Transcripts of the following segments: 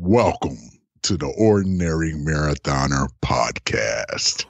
Welcome to the Ordinary Marathoner Podcast.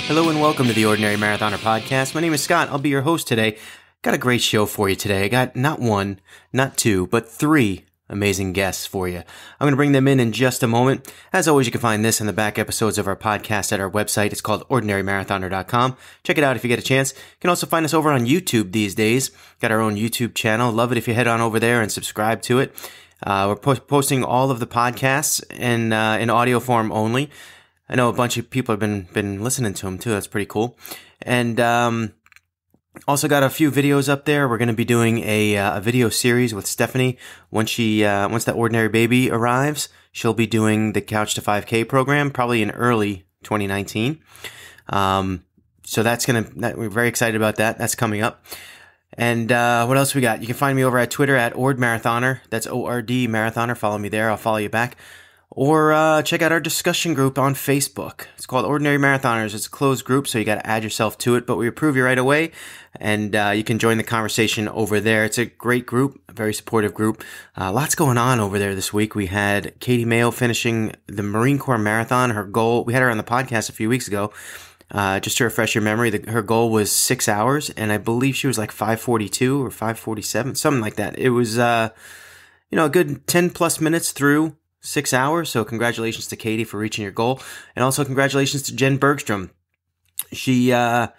Hello and welcome to the Ordinary Marathoner Podcast. My name is Scott. I'll be your host today. Got a great show for you today. I got not one, not two, but three amazing guests for you. I'm going to bring them in just a moment. As always, you can find this in the back episodes of our podcast at our website. It's called ordinarymarathoner.com. Check it out if you get a chance. You can also find us over on YouTube these days. Got our own YouTube channel. Love it if you head on over there and subscribe to it. We're posting all of the podcasts in audio form only. I know a bunch of people have been listening to them too. That's pretty cool. And also got a few videos up there. We're going to be doing a video series with Stephanie. Once that ordinary baby arrives, she'll be doing the Couch to 5K program, probably in early 2019. So we're very excited about that. That's coming up. And what else we got? You can find me over at Twitter at OrdMarathoner. That's ORD Marathoner. Follow me there. I'll follow you back. Or check out our discussion group on Facebook. It's called Ordinary Marathoners. It's a closed group, so you got to add yourself to it, but we approve you right away, and you can join the conversation over there. It's a great group, a very supportive group. Lots going on over there this week. We had Katie Mayo finishing the Marine Corps Marathon. Her goal, we had her on the podcast a few weeks ago. Just to refresh your memory, her goal was 6 hours, and I believe she was like 5:42 or 5:47, something like that. It was, a good 10 plus minutes through 6 hours. So congratulations to Katie for reaching your goal. And also congratulations to Jen Bergstrom. She ran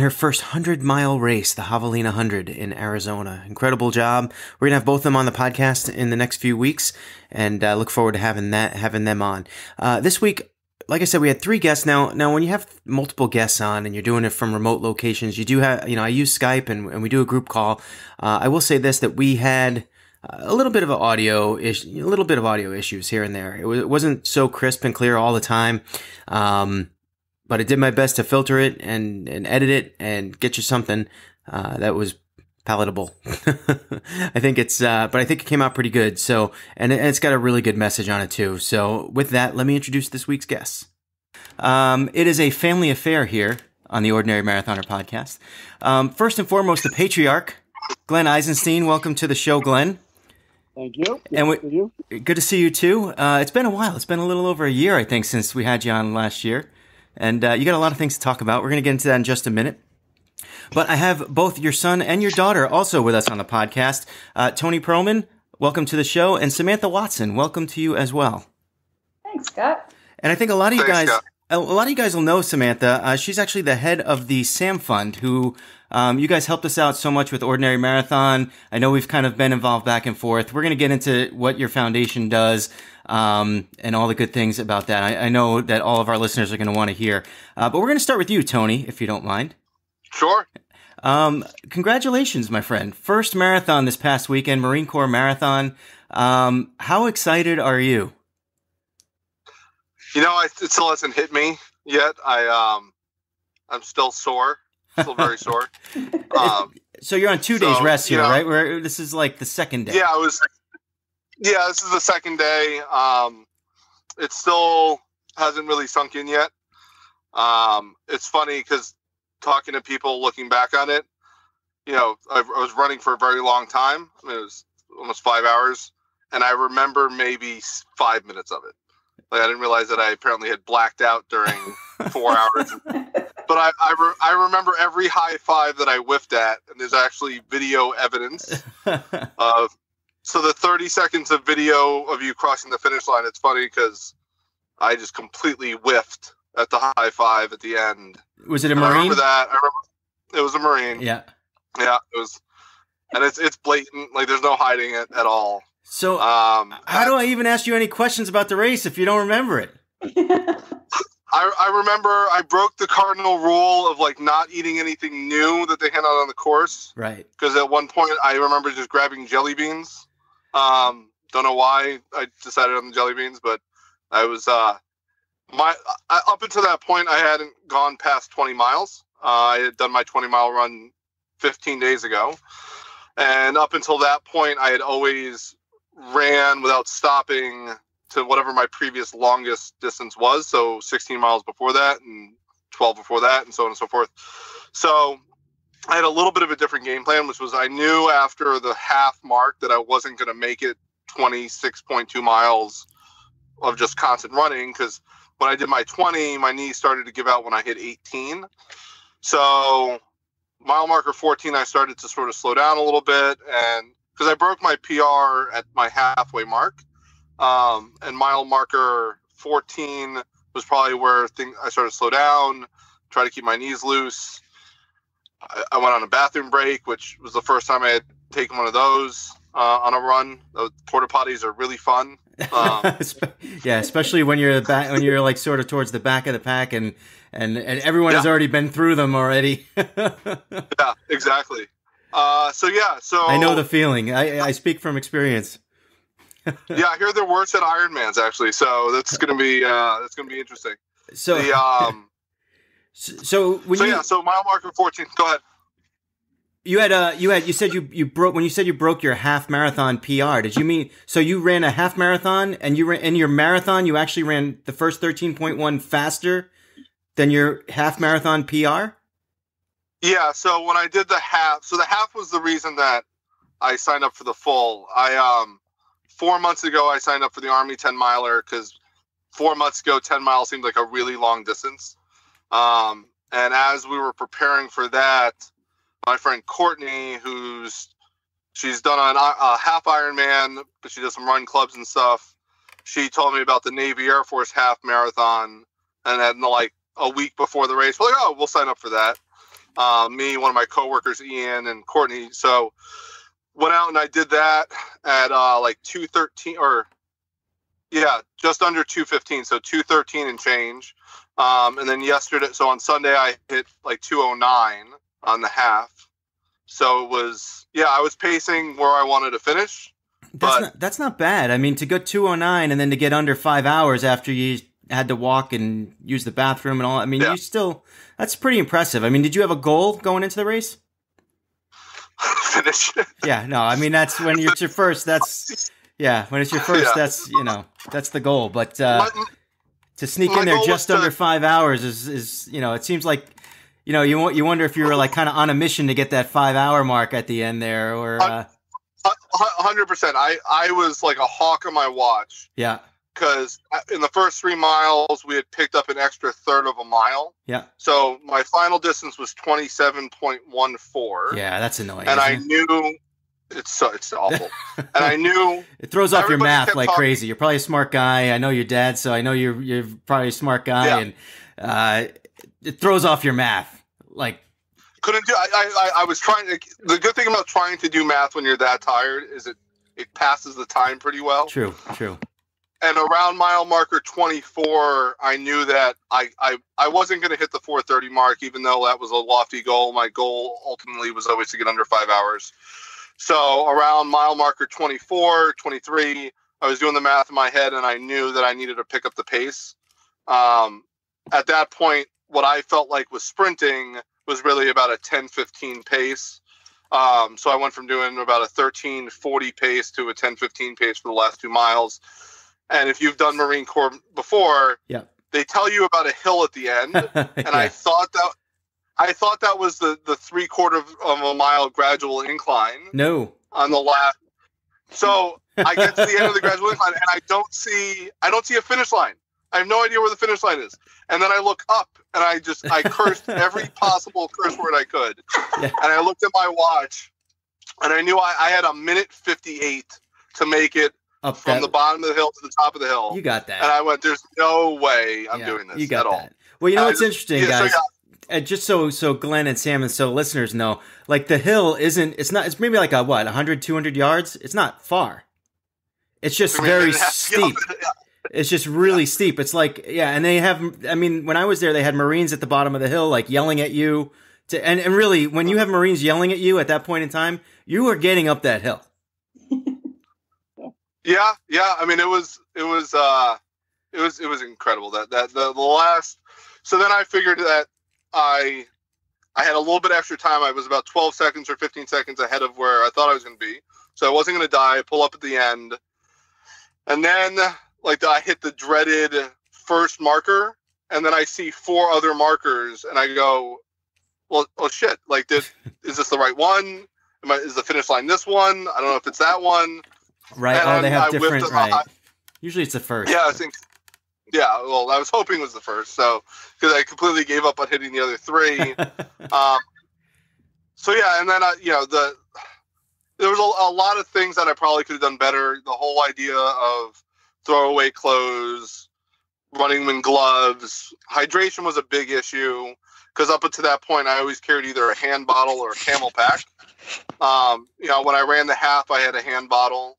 her first 100-mile race, the Javelina 100 in Arizona. Incredible job. We're going to have both of them on the podcast in the next few weeks, and look forward to having them on. This week, like I said, we had three guests. Now when you have multiple guests on and you're doing it from remote locations, you do have, I use Skype and we do a group call. I will say this, that we had a little bit of audio issues here and there. It wasn't so crisp and clear all the time, but I did my best to filter it and edit it and get you something that was palatable. I think but I think it came out pretty good. So, and it's got a really good message on it too. So, with that, let me introduce this week's guests. It is a family affair here on the Ordinary Marathoner Podcast. First and foremost, the patriarch, Glenn Eisenstein. Welcome to the show, Glenn. Thank you. Good to see you too. It's been a while. It's been a little over a year, I think, since we had you on last year. And you got a lot of things to talk about. We're going to get into that in just a minute. But I have both your son and your daughter also with us on the podcast. Tony Pearlman, welcome to the show. And Samantha Watson, welcome to you as well. Thanks, Scott. And I think a lot of you guys will know Samantha. She's actually the head of the samfund, who you guys helped us out so much with Ordinary Marathon. I know we've kind of been involved back and forth. We're going to get into what your foundation does and all the good things about that. I know that all of our listeners are going to want to hear. But we're going to start with you, Tony, if you don't mind. Sure. Congratulations, my friend. First marathon this past weekend, Marine Corps Marathon. How excited are you? It still hasn't hit me yet. I'm still sore. Still very sore. So you're on 2 days rest here, right? This is like the second day. Yeah, this is the second day. It still hasn't really sunk in yet. It's funny because talking to people looking back on it, I was running for a very long time. I mean, it was almost 5 hours, and I remember maybe 5 minutes of it. Like, I didn't realize that I apparently had blacked out during 4 hours. But I remember every high five that I whiffed at, and there's actually video evidence of. So the 30 seconds of video of you crossing the finish line, it's funny because I just completely whiffed at the high five at the end. Was it a Marine? I remember that. It was a Marine. Yeah. Yeah, it was. And it's blatant. Like, there's no hiding it at all. So how do I even ask you any questions about the race if you don't remember it? I remember I broke the cardinal rule of not eating anything new that they hand out on the course. Right. Because at one point I remember just grabbing jelly beans. Don't know why I decided on the jelly beans, but I was up until that point I hadn't gone past 20 miles. I had done my 20-mile run 15 days ago, and up until that point I had always ran without stopping to whatever my previous longest distance was. So 16 miles before that and 12 before that, and so on and so forth. So I had a little bit of a different game plan, which was I knew after the half mark that I wasn't going to make it 26.2 miles of just constant running, because when I did my 20, my knees started to give out when I hit 18. So mile marker 14, I started to sort of slow down a little bit, and because I broke my PR at my halfway mark, and mile marker 14 was probably where I started to slow down, try to keep my knees loose. I went on a bathroom break, which was the first time I had taken one of those on a run. The porta potties are really fun. Yeah, especially when you're like sort of towards the back of the pack, and everyone has already been through them already. Yeah, exactly. So I know the feeling. I speak from experience. Yeah, I hear they're worse at Ironmans actually, so that's gonna be interesting. So so mile marker 14. Go ahead. You said you broke when you said you broke your half marathon PR. Did you mean so you ran a half marathon, and you ran in your marathon? You actually ran the first 13.1 faster than your half marathon PR? Yeah. So when I did the half was the reason that I signed up for the full. 4 months ago, I signed up for the Army 10 miler because 4 months ago, 10 miles seemed like a really long distance. And as we were preparing for that, my friend Courtney, she's done a half Ironman, but she does some run clubs and stuff. She told me about the Navy Air Force half marathon, and then like a week before the race, we're like, oh, we'll sign up for that. Me, one of my coworkers, Ian, and Courtney. So went out and I did that at like 2:13 just under 2:15, so 2:13 and change. And then on Sunday I hit like 2:09 on the half. So it was, I was pacing where I wanted to finish. That's not bad. I mean, to go 2:09 and then to get under 5 hours after you had to walk and use the bathroom and all. I mean, that's pretty impressive. I mean, did you have a goal going into the race? Finish. Yeah, no, I mean, that's when it's your first, when it's your first, that's the goal. But to sneak in there just under 5 hours is it seems like, you wonder if you were like kind of on a mission to get that 5 hour mark at the end there, or 100%. I was like a hawk on my watch. Yeah. Because in the first 3 miles, we had picked up an extra third of a mile. Yeah. So my final distance was 27.14. Yeah, that's annoying. And I knew it's awful. And I knew it throws off your math like crazy. You're probably a smart guy. I know your dad, so I know you're probably a smart guy, and it throws off your math. Like couldn't do. I was trying to. The good thing about trying to do math when you're that tired is it passes the time pretty well. True. And around mile marker 24, I knew that I wasn't going to hit the 4:30 mark, even though that was a lofty goal. My goal ultimately was always to get under 5 hours. So around mile marker 24, 23, I was doing the math in my head, and I knew that I needed to pick up the pace. At that point, what I felt like was sprinting was really about a 10:15 pace. So I went from doing about a 13:40 pace to a 10:15 pace for the last 2 miles. And if you've done Marine Corps before, they tell you about a hill at the end, and I thought that was the 3/4 of a mile gradual incline. No, on the last. So I get to the end of the gradual incline, and I don't see a finish line. I have no idea where the finish line is. And then I look up, and I cursed every possible curse word I could. Yeah. And I looked at my watch, and I knew I had 1:58 to make it up from the bottom of the hill to the top of the hill. You got that. And I went, there's no way I'm doing this. You got at that. all. Well, what's interesting, guys? Just so Glenn and Sam and so listeners know, like the hill it's maybe like 100, 200 yards. It's not far. It's just very steep. It's just really steep. It's like, and they have, when I was there, they had Marines at the bottom of the hill, like yelling at you and really when you have Marines yelling at you at that point in time, you are getting up that hill. Yeah. I mean, it was incredible that the last. So then I figured that I had a little bit extra time. I was about 12 seconds or 15 seconds ahead of where I thought I was going to be. So I wasn't going to die. Pull up at the end, and then I hit the dreaded first marker, and then I see 4 other markers, and I go, well, oh shit! Like, is this the right one? Is the finish line this one? I don't know if it's that one. Right. And they have different. Right. Usually it's the first. Yeah, I think. Yeah, well, I was hoping it was the first, so because I completely gave up on hitting the other 3. So yeah, and then there was a lot of things that I probably could have done better. The whole idea of throwaway clothes, running in gloves, hydration was a big issue because up until that point, I always carried either a hand bottle or a Camel pack. When I ran the half, I had a hand bottle.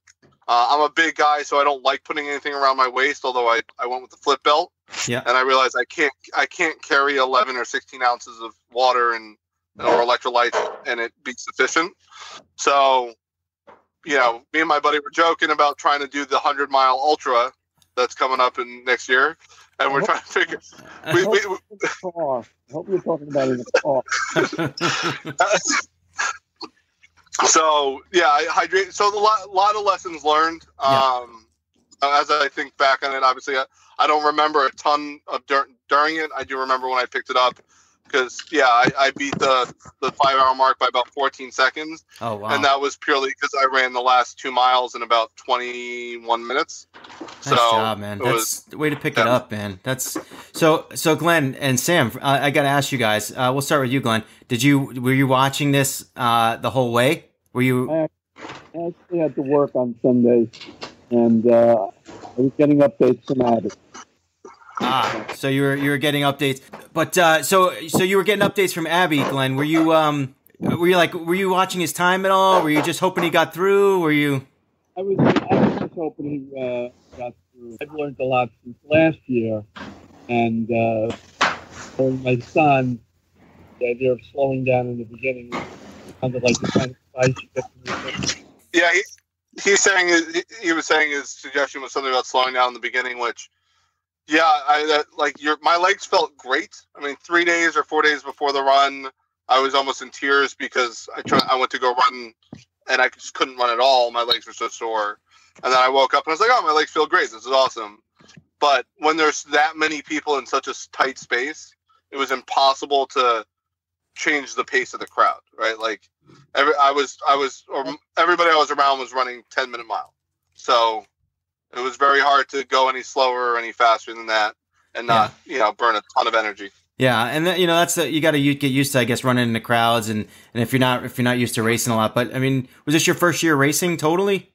I'm a big guy, so I don't like putting anything around my waist, although I went with the flip belt. Yeah. And I realized I can't carry 11 or 16 ounces of water or electrolytes and it be sufficient. So, me and my buddy were joking about trying to do the 100-mile ultra that's coming up in next year. And we're trying to figure. I hope you're talking about it in the car. So yeah, I hydrate. So a lot of lessons learned. As I think back on it, obviously I don't remember a ton of during it. I do remember when I picked it up because I beat the 5-hour mark by about 14 seconds. Oh wow! And that was purely because I ran the last 2 miles in about 21 minutes. Nice job, man. That's the way to pick it up, man. That's so Glenn and Sam. I got to ask you guys. We'll start with you, Glenn. Were you watching this the whole way? Were you? I actually had to work on Sundays, and I was getting updates from Abby. So you were getting updates, but so you were getting updates from Abby, Glenn. Were you watching his time at all? Were you just hoping he got through? Were you? I was just hoping he got through. I've learned a lot since last year, and for my son, the idea of slowing down in the beginning sounded like the kind of advice you get from your Yeah, he was saying his suggestion was something about slowing down in the beginning, which. Yeah, my legs felt great. I mean, 3 days or 4 days before the run, I was almost in tears because I went to go run and I just couldn't run at all. My legs were so sore. And then I woke up and I was like, oh, my legs feel great. This is awesome. But when there's that many people in such a tight space, it was impossible to change the pace of the crowd, right? Like everybody I was around was running 10-minute mile. So it was very hard to go any slower or any faster than that and not, burn a ton of energy. Yeah, and that's you got to get used to, I guess, running into crowds and if you're not used to racing a lot. But I mean, was this your first year racing totally?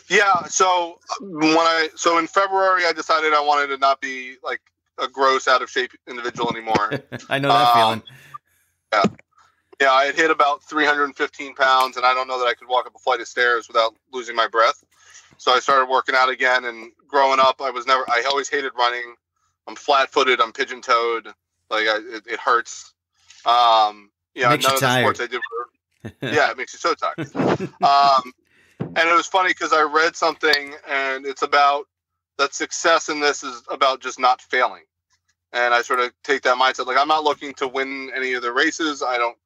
Yeah. So in February, I decided I wanted to not be like a gross, out of shape individual anymore. I know that feeling. Yeah. Yeah, I had hit about 315 pounds, and I don't know that I could walk up a flight of stairs without losing my breath. So I started working out again, and growing up, I always hated running. I'm flat-footed. I'm pigeon-toed. Like, it hurts. Makes none you of the tired. sports I did it makes you so tired. And it was funny because I read something, and it's about that success in this is about just not failing. And I sort of take that mindset. Like, I'm not looking to win any of the races. I don't,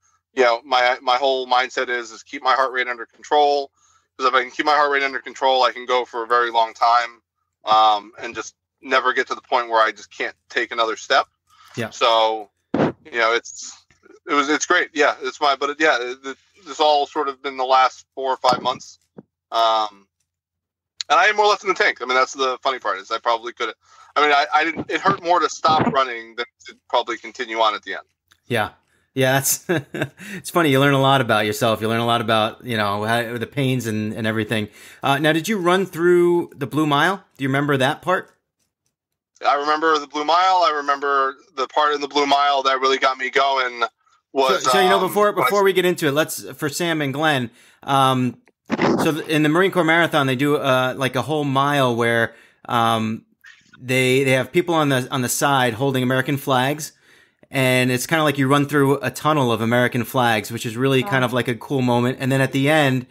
my whole mindset is keep my heart rate under control. Because if I can keep my heart rate under control, I can go for a very long time, and just never get to the point where I just can't take another step. Yeah. So, it's great. Yeah, this all sort of been the last 4 or 5 months. And I had more left in the tank. I mean, that's the funny part is I probably could have. I mean, I didn't. It hurt more to stop running than to probably continue on at the end. Yeah. Yeah, that's it's funny. You learn a lot about yourself. You learn a lot about the pains and everything. Now, did you run through the Blue Mile? Do you remember that part? I remember the Blue Mile. I remember the part in the Blue Mile that really got me going. Was so before we get into it, let's for Sam and Glenn. So in the Marine Corps Marathon, they do like a whole mile where they have people on the side holding American flags. And it's kind of like you run through a tunnel of American flags, which is really kind of like a cool moment. And then at the end,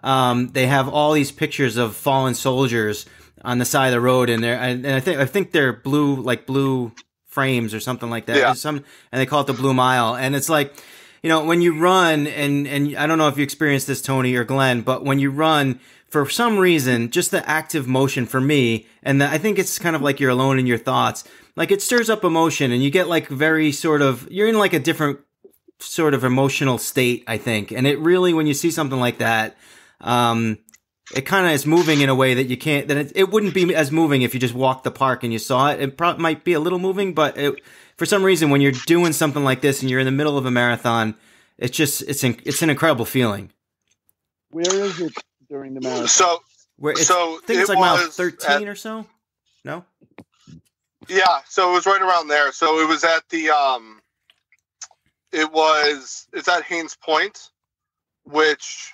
they have all these pictures of fallen soldiers on the side of the road, and I think they're blue frames or something like that. Yeah. And they call it the Blue Mile. And it's like, when you run, and I don't know if you experienced this, Tony or Glenn, but when you run, for some reason, just the active motion for me, and I think it's kind of like you're alone in your thoughts. like it stirs up emotion, and you get like very sort of, you're in like a different sort of emotional state, I think. And it really, when you see something like that, it kind of is moving in a way that you can't, that it wouldn't be as moving if you just walked the park and you saw it. It might be a little moving, but for some reason, when you're doing something like this and you're in the middle of a marathon, it's an incredible feeling. Where is it during the marathon? So I think it's like mile 13 or so. No? Yeah, so it was right around there. So it was at the it's at Haynes Point, which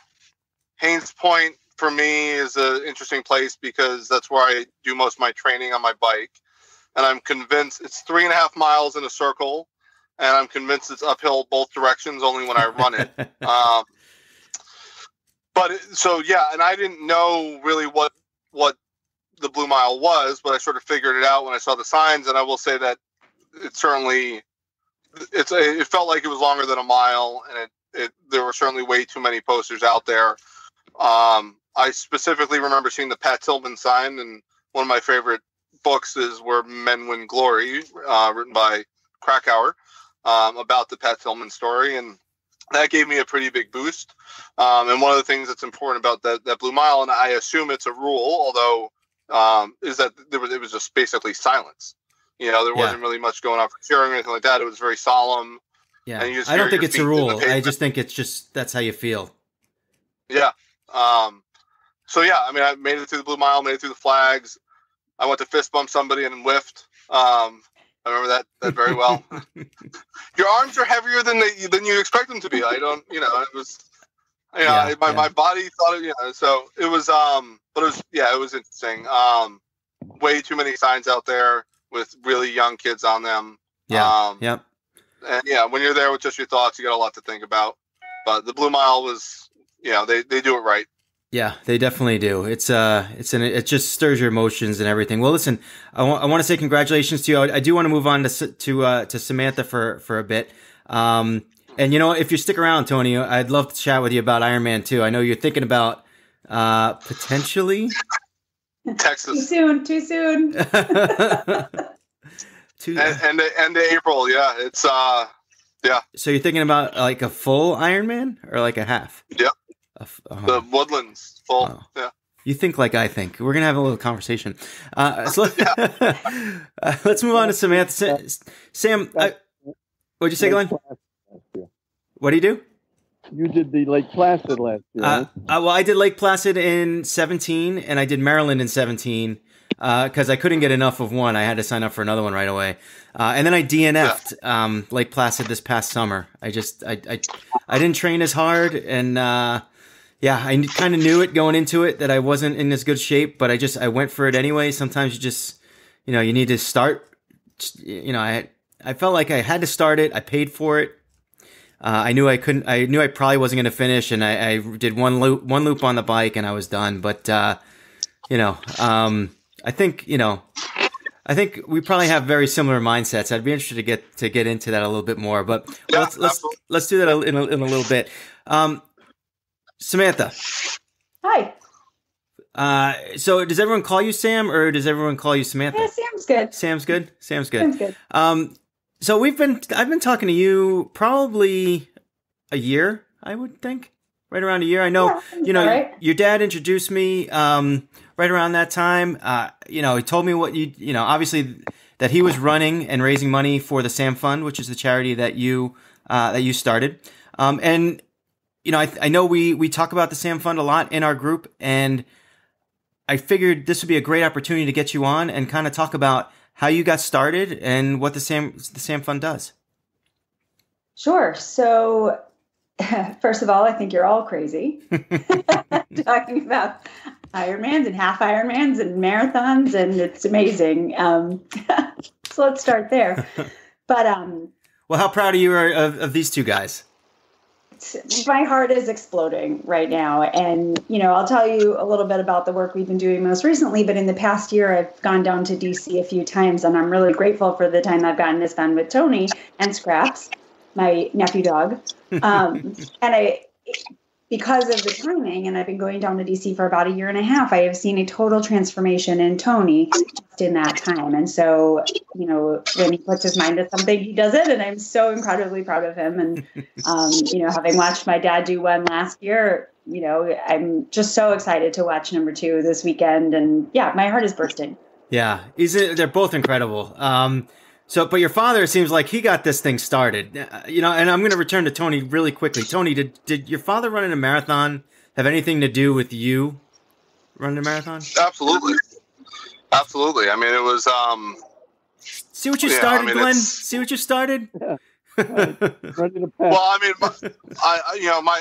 Haynes Point for me is an interesting place because that's where I do most of my training on my bike. And I'm convinced it's 3.5 miles in a circle, and I'm convinced it's uphill both directions only when I run it. And I didn't know really what the Blue Mile was, but I sort of figured it out when I saw the signs. And I will say that it felt like it was longer than a mile, and there were certainly way too many posters out there. I specifically remember seeing the Pat Tillman sign, and one of my favorite books is Where Men Win Glory, written by Krakauer, about the Pat Tillman story, and that gave me a pretty big boost. And one of the things that's important about that Blue Mile, and I assume it's a rule, although is that it was just basically silence. There wasn't really much going on for cheering or anything like that. It was very solemn. Yeah, I don't think it's a rule. I just think it's just, that's how you feel. Yeah. I made it through the Blue Mile, made it through the flags. I went to fist bump somebody and whiffed. I remember that very well. Your arms are heavier than you expect them to be. I don't, it was, my body thought it, so it was, but it was interesting. Way too many signs out there with really young kids on them. Yeah. Yep. And when you're there with just your thoughts, you got a lot to think about. But the Blue Mile was, they do it right. Yeah, they definitely do. It just stirs your emotions and everything. Well, listen, I want to say congratulations to you. I do want to move on to Samantha for a bit. And if you stick around, Tony, I'd love to chat with you about Ironman too. I know you're thinking about potentially Texas. Too soon. End of April. Yeah, it's yeah. So you're thinking about like a full Ironman or like a half? Yep. The Woodlands full. Oh. Yeah. You think like I think. We're gonna have a little conversation. Let's move on to Samantha. Sam, what'd you say, Glenn? What do you do? You did the Lake Placid last year. Right? Well, I did Lake Placid in 2017, and I did Maryland in 2017 because I couldn't get enough of one. I had to sign up for another one right away. And then I DNF'd Lake Placid this past summer. I didn't train as hard, and I kind of knew it going into it that I wasn't in as good shape, but I went for it anyway. Sometimes you just, you need to start. I felt like I had to start it. I paid for it. I knew I probably wasn't going to finish, and I did one loop on the bike, and I was done. But I think we probably have very similar mindsets. I'd be interested to get into that a little bit more, but let's do that in a little bit. Samantha. Hi. So does everyone call you Sam, or does everyone call you Samantha? Yeah, Sam's good. Sam's good. Sam's good. So I've been talking to you probably a year, I would think, right around a year. I know, right. Your dad introduced me, right around that time. He told me obviously that he was running and raising money for the samfund, which is the charity that you started. I know we talk about the samfund a lot in our group, and I figured this would be a great opportunity to get you on and kind of talk about how you got started and what the samfund does. Sure. So, first of all, I think you're all crazy talking about Ironmans and half Ironmans and marathons, and it's amazing. So let's start there. But well, how proud are you of these two guys? My heart is exploding right now. And, I'll tell you a little bit about the work we've been doing most recently, but in the past year, I've gone down to DC a few times, and I'm really grateful for the time I've gotten to spend with Tony and Scraps, my nephew dog. And because of the timing, and I've been going down to DC for about 1.5 years, I have seen a total transformation in Tony just in that time. And so, when he puts his mind to something, he does it. And I'm so incredibly proud of him. And, having watched my dad do one last year, I'm just so excited to watch number 2 this weekend. And yeah, my heart is bursting. Yeah, they're both incredible. But your father seems like he got this thing started, and I'm going to return to Tony really quickly. Tony, did your father running a marathon have anything to do with you running a marathon? Absolutely. I mean, it was, see what you started, Glenn? See what you started? Yeah. Ready to pass. Well, I mean,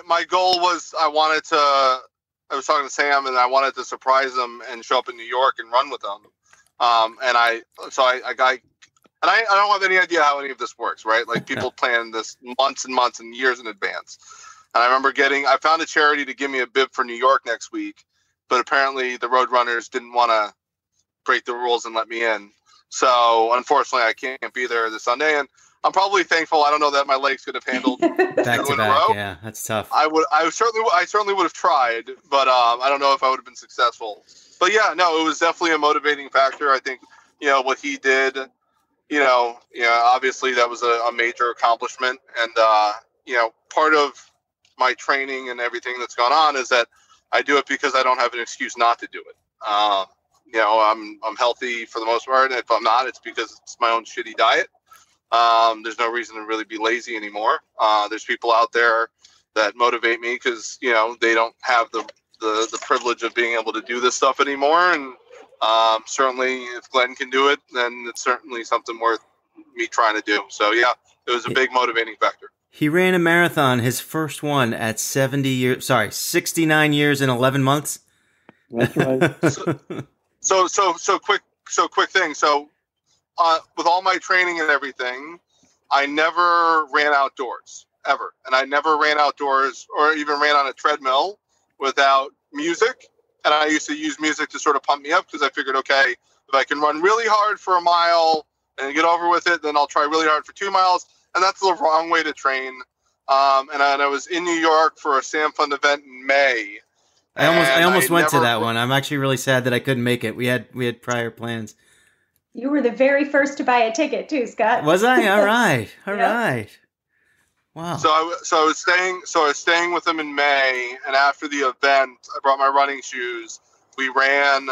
my goal was I was talking to Sam, and I wanted to surprise him and show up in New York and run with him. And I don't have any idea how any of this works, right? Like people plan this months and months and years in advance. And I remember I found a charity to give me a bib for New York next week, but apparently the Roadrunners didn't want to break the rules and let me in. So unfortunately I can't be there this Sunday, and I'm probably thankful. I don't know that my legs could have handled back to back. Yeah, that's tough. I certainly would have tried, but I don't know if I would have been successful. But yeah, no, it was definitely a motivating factor. I think, what he did, obviously that was a major accomplishment. And, part of my training and everything that's gone on is that I do it because I don't have an excuse not to do it. I'm healthy for the most part. And if I'm not, it's because it's my own shitty diet. There's no reason to really be lazy anymore. There's people out there that motivate me because, they don't have the privilege of being able to do this stuff anymore. And certainly if Glenn can do it, then it's certainly something worth me trying to do. So yeah, it was a big motivating factor. He ran a marathon, his first one at 69 years and 11 months. That's right. So quick thing. So with all my training and everything, I never ran outdoors ever. And I never ran outdoors or even ran on a treadmill without music. And I used to use music to sort of pump me up because I figured, okay, if I can run really hard for a mile and get over with it, then I'll try really hard for 2 miles. And that's the wrong way to train. And I was in New York for a samfund event in May. I almost went to that one. I'm actually really sad that I couldn't make it. We had prior plans. You were the very first to buy a ticket too, Scott. Was I? All right. All right. Wow. So I was staying with them in May, and after the event, I brought my running shoes. We ran.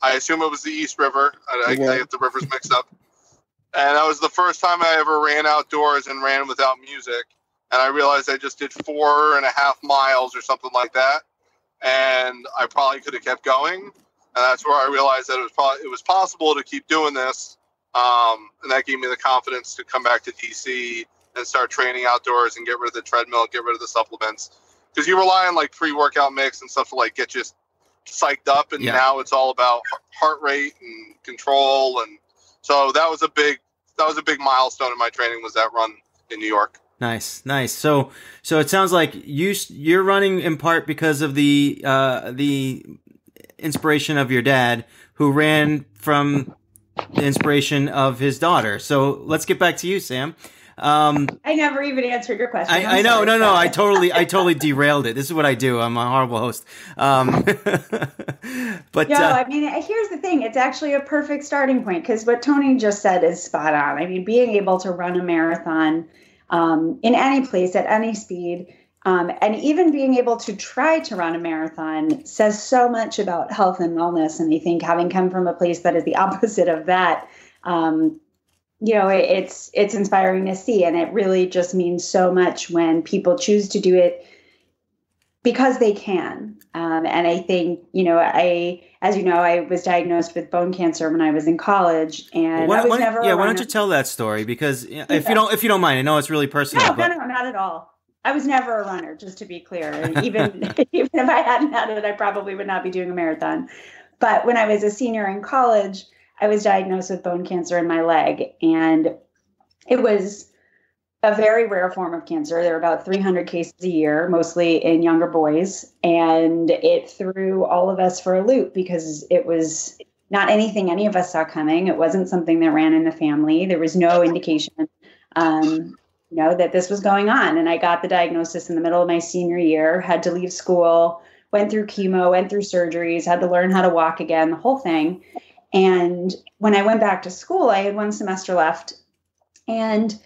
I assume it was the East River. I get the rivers mixed up. And that was the first time I ever ran outdoors and ran without music. And I realized I just did 4.5 miles or something like that, and I probably could have kept going. And that's where I realized that it was possible to keep doing this. And that gave me the confidence to come back to DC and start training outdoors and get rid of the treadmill, get rid of the supplements. Because you rely on like pre-workout mix and stuff to like get you psyched up. And now it's all about heart rate and control. And so that was a big milestone in my training, was that run in New York. Nice. So it sounds like you're running in part because of the inspiration of your dad, who ran from the inspiration of his daughter. So let's get back to you, Sam. I never even answered your question. I know. No. I totally derailed it. This is what I do. I'm a horrible host. But I mean, here's the thing. It's actually a perfect starting point, because what Tony just said is spot on. I mean, being able to run a marathon in any place at any speed, and even being able to try to run a marathon says so much about health and wellness. And I think, having come from a place that is the opposite of that, it's inspiring to see. And it really just means so much when people choose to do it because they can. And I think, as you know, I was diagnosed with bone cancer when I was in college, and I was never. Why don't you tell that story? Because if you don't mind, I know it's really personal. No, not at all. I was never a runner, just to be clear. And even if I hadn't had it, I probably would not be doing a marathon. But when I was a senior in college, I was diagnosed with bone cancer in my leg, and it was a very rare form of cancer. There are about 300 cases a year, mostly in younger boys, and it threw all of us for a loop because it was not anything any of us saw coming. It wasn't something that ran in the family. There was no indication. that this was going on. And I got the diagnosis in the middle of my senior year, had to leave school, went through chemo, went through surgeries, had to learn how to walk again, the whole thing. And when I went back to school, I had 1 semester left and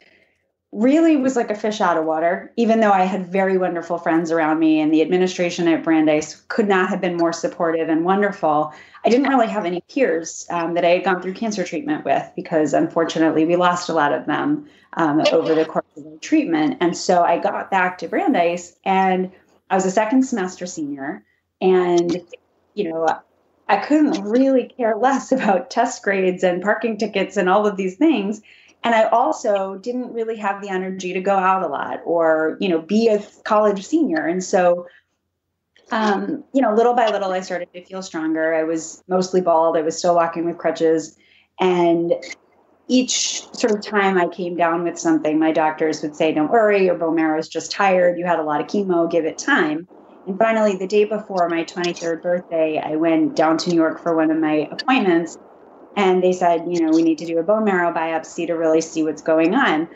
really was like a fish out of water, even though I had very wonderful friends around me, and the administration at Brandeis could not have been more supportive and wonderful. I didn't really have any peers that I had gone through cancer treatment with, because unfortunately we lost a lot of them over the course of the treatment. And so I got back to Brandeis, and I was a second semester senior, and, I couldn't really care less about test grades and parking tickets and all of these things. And I also didn't really have the energy to go out a lot or, be a college senior. And so, little by little, I started to feel stronger. I was mostly bald. I was still walking with crutches. And each sort of time I came down with something, my doctors would say, don't worry, your bone marrow is just tired. You had a lot of chemo, give it time. And finally, the day before my 23rd birthday, I went down to New York for one of my appointments. And they said, we need to do a bone marrow biopsy to really see what's going on.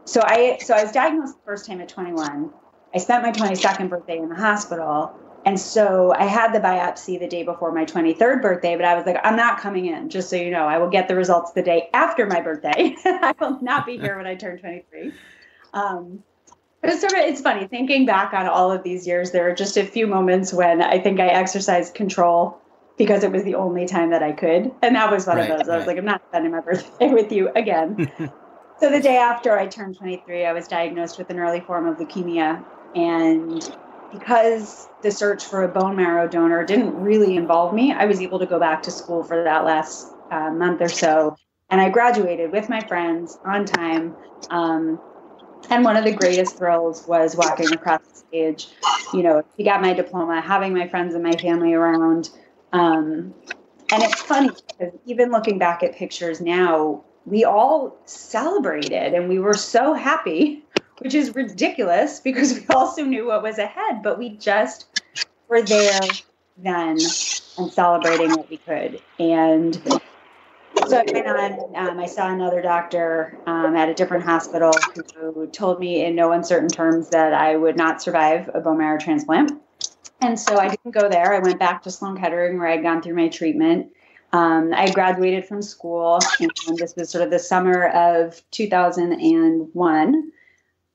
So I was diagnosed the first time at 21. I spent my 22nd birthday in the hospital. And so I had the biopsy the day before my 23rd birthday, but I was like, I'm not coming in, just so you know. I will get the results the day after my birthday. I will not be here when I turn 23. It's funny, thinking back on all of these years, there were just a few moments when I think I exercised control because it was the only time that I could. And that was one of those. I was like, I'm not spending my birthday with you again. So the day after I turned 23, I was diagnosed with an early form of leukemia. And because the search for a bone marrow donor didn't really involve me, I was able to go back to school for that last month or so. And I graduated with my friends on time. And one of the greatest thrills was walking across the stage, to get my diploma, having my friends and my family around. And it's funny because even looking back at pictures now, we all celebrated and we were so happy, which is ridiculous because we also knew what was ahead, but we just were there then and celebrating what we could. And so I went on, I saw another doctor at a different hospital who told me in no uncertain terms that I would not survive a bone marrow transplant. And so I didn't go there. I went back to Sloan Kettering where I'd gone through my treatment. I graduated from school, and this was sort of the summer of 2001.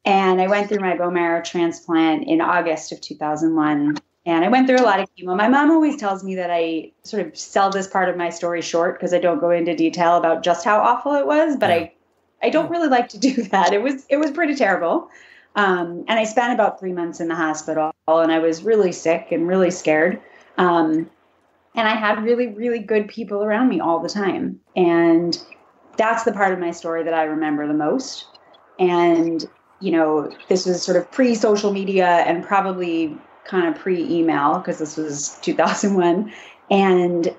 And I went through my bone marrow transplant in August of 2001. And I went through a lot of chemo. My mom always tells me that I sort of sell this part of my story short because I don't go into detail about just how awful it was, but I don't really like to do that. It was pretty terrible. And I spent about 3 months in the hospital, and I was really sick and really scared. And I had really, really good people around me all the time. And that's the part of my story that I remember the most. And, this was sort of pre-social media and probably kind of pre-email because this was 2001. And,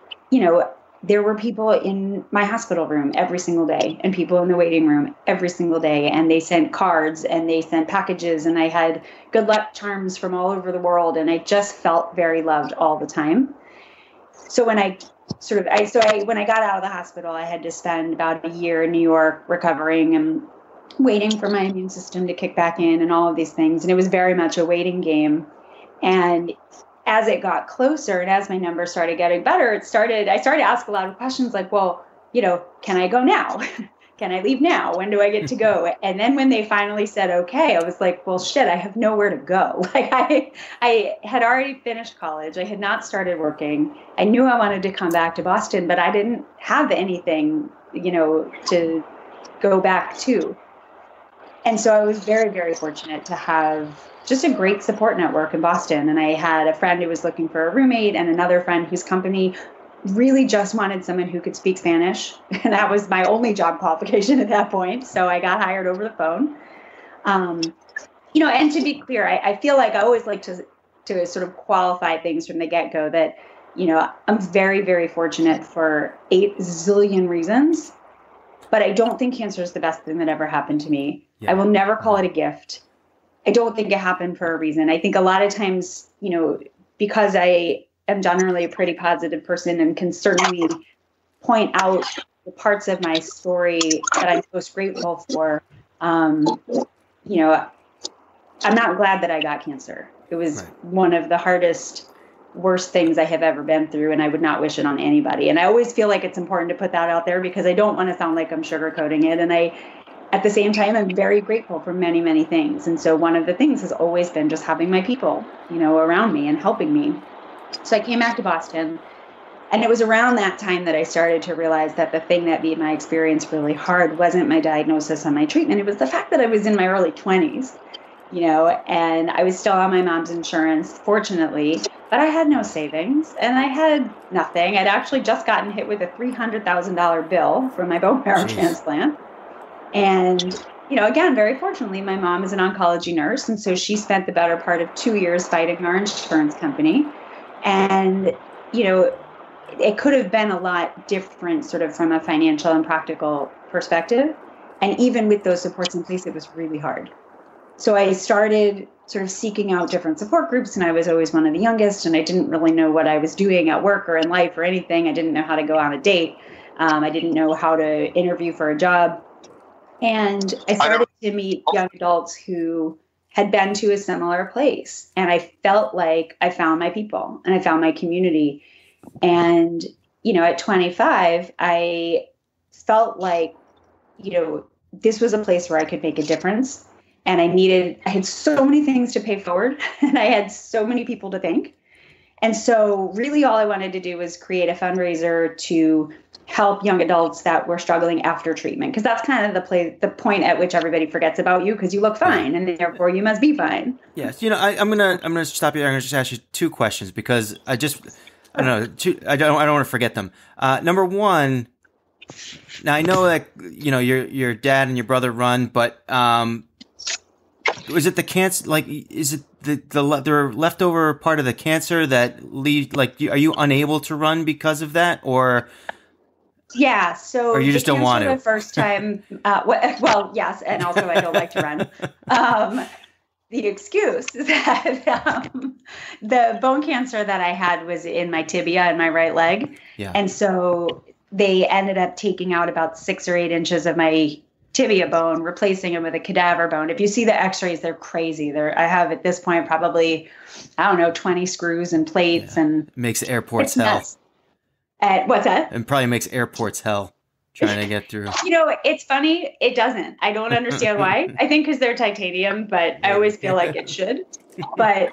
there were people in my hospital room every single day and people in the waiting room every single day. And they sent cards and they sent packages, and I had good luck charms from all over the world. And I just felt very loved all the time. So when I got out of the hospital, I had to spend about a year in New York recovering and waiting for my immune system to kick back in and all of these things. And it was very much a waiting game. And as it got closer and as my numbers started getting better, I started to ask a lot of questions like, well, can I go now? Can I leave now? When do I get to go? And then when they finally said, okay, I was like, well, shit, I have nowhere to go. Like I had already finished college. I had not started working. I knew I wanted to come back to Boston, but I didn't have anything, to go back to. And so I was very, very fortunate to have just a great support network in Boston. And I had a friend who was looking for a roommate and another friend whose company really just wanted someone who could speak Spanish. And that was my only job qualification at that point. So I got hired over the phone. And to be clear, I feel like I always like to sort of qualify things from the get-go that, I'm very, very fortunate for 8 zillion reasons. But I don't think cancer is the best thing that ever happened to me. Yeah. I will never call it a gift. I don't think it happened for a reason. I think a lot of times, because I am generally a pretty positive person and can certainly point out the parts of my story that I'm most grateful for, I'm not glad that I got cancer. It was one of the hardest, worst things I have ever been through, and I would not wish it on anybody. And I always feel like it's important to put that out there because I don't want to sound like I'm sugarcoating it. And at the same time, I'm very grateful for many, many things. And so one of the things has always been just having my people, around me and helping me. So I came back to Boston, and it was around that time that I started to realize that the thing that made my experience really hard wasn't my diagnosis and my treatment. It was the fact that I was in my early 20s, and I was still on my mom's insurance, fortunately, but I had no savings and I had nothing. I'd actually just gotten hit with a $300,000 bill for my bone marrow transplant. And, again, very fortunately, my mom is an oncology nurse. And so she spent the better part of 2 years fighting our insurance company. And, it could have been a lot different sort of from a financial and practical perspective. And even with those supports in place, it was really hard. So I started sort of seeking out different support groups, and I was always one of the youngest, and I didn't really know what I was doing at work or in life or anything. I didn't know how to go on a date. I didn't know how to interview for a job. And I started to meet young adults who had been to a similar place. And I felt like I found my people and I found my community. And, at 25, I felt like, this was a place where I could make a difference. And I had so many things to pay forward and I had so many people to thank. And so really all I wanted to do was create a fundraiser to help young adults that were struggling after treatment. Because that's kind of the point at which everybody forgets about you because you look fine and therefore you must be fine. Yes. I'm gonna stop you there. I'm gonna just ask you two questions because I don't want to forget them. Number one, now I know that, your dad and your brother run, but, is it the cancer? Like, is it the leftover part of the cancer that are you unable to run because of that, or? Yeah, so or you just don't want to. The first time, well, yes, and also I don't like to run. The excuse is that the bone cancer that I had was in my tibia and my right leg, and so they ended up taking out about 6 or 8 inches of my tibia bone, replacing them with a cadaver bone. If you see the x-rays, they're crazy. I have at this point probably, 20 screws and plates, and it makes airports hell. What's that? It probably makes airports hell trying to get through. It's funny. It doesn't. I don't understand why. I think because they're titanium, but I always feel like it should. But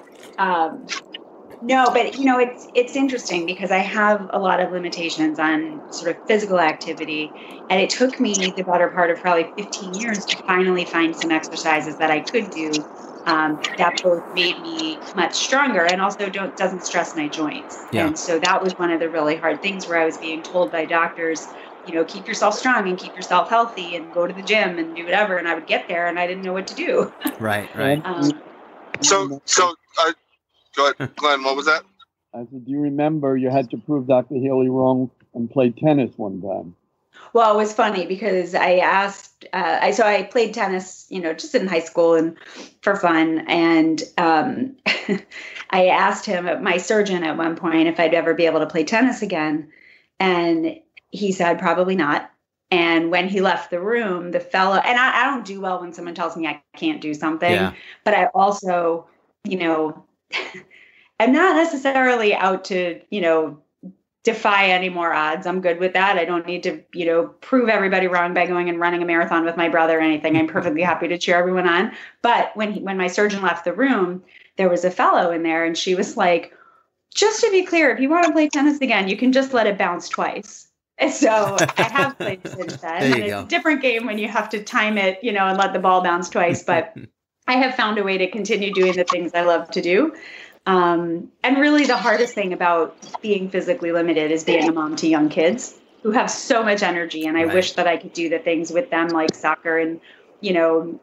no, but it's interesting because I have a lot of limitations on sort of physical activity, and it took me the better part of probably 15 years to finally find some exercises that I could do that both made me much stronger and also doesn't stress my joints. Yeah. And so that was one of the really hard things where I was being told by doctors, keep yourself strong and keep yourself healthy and go to the gym and do whatever. And I would get there and I didn't know what to do. Right. So go ahead, Glenn, what was that? I said, do you remember you had to prove Dr. Healy wrong and play tennis one time? Well, it was funny because I asked, I played tennis, just in high school and for fun. And I asked him, my surgeon at one point, if I'd ever be able to play tennis again. And he said, probably not. And when he left the room, the fellow, and I don't do well when someone tells me I can't do something, but I also, I'm not necessarily out to, defy any more odds. I'm good with that. I don't need to, prove everybody wrong by going and running a marathon with my brother or anything. I'm perfectly happy to cheer everyone on. But when my surgeon left the room, there was a fellow in there and she was like, just to be clear, if you want to play tennis again, you can just let it bounce twice. And so I have played since then. And it's a different game when you have to time it, and let the ball bounce twice. But I have found a way to continue doing the things I love to do. And really the hardest thing about being physically limited is being a mom to young kids who have so much energy. And I wish that I could do the things with them like soccer and,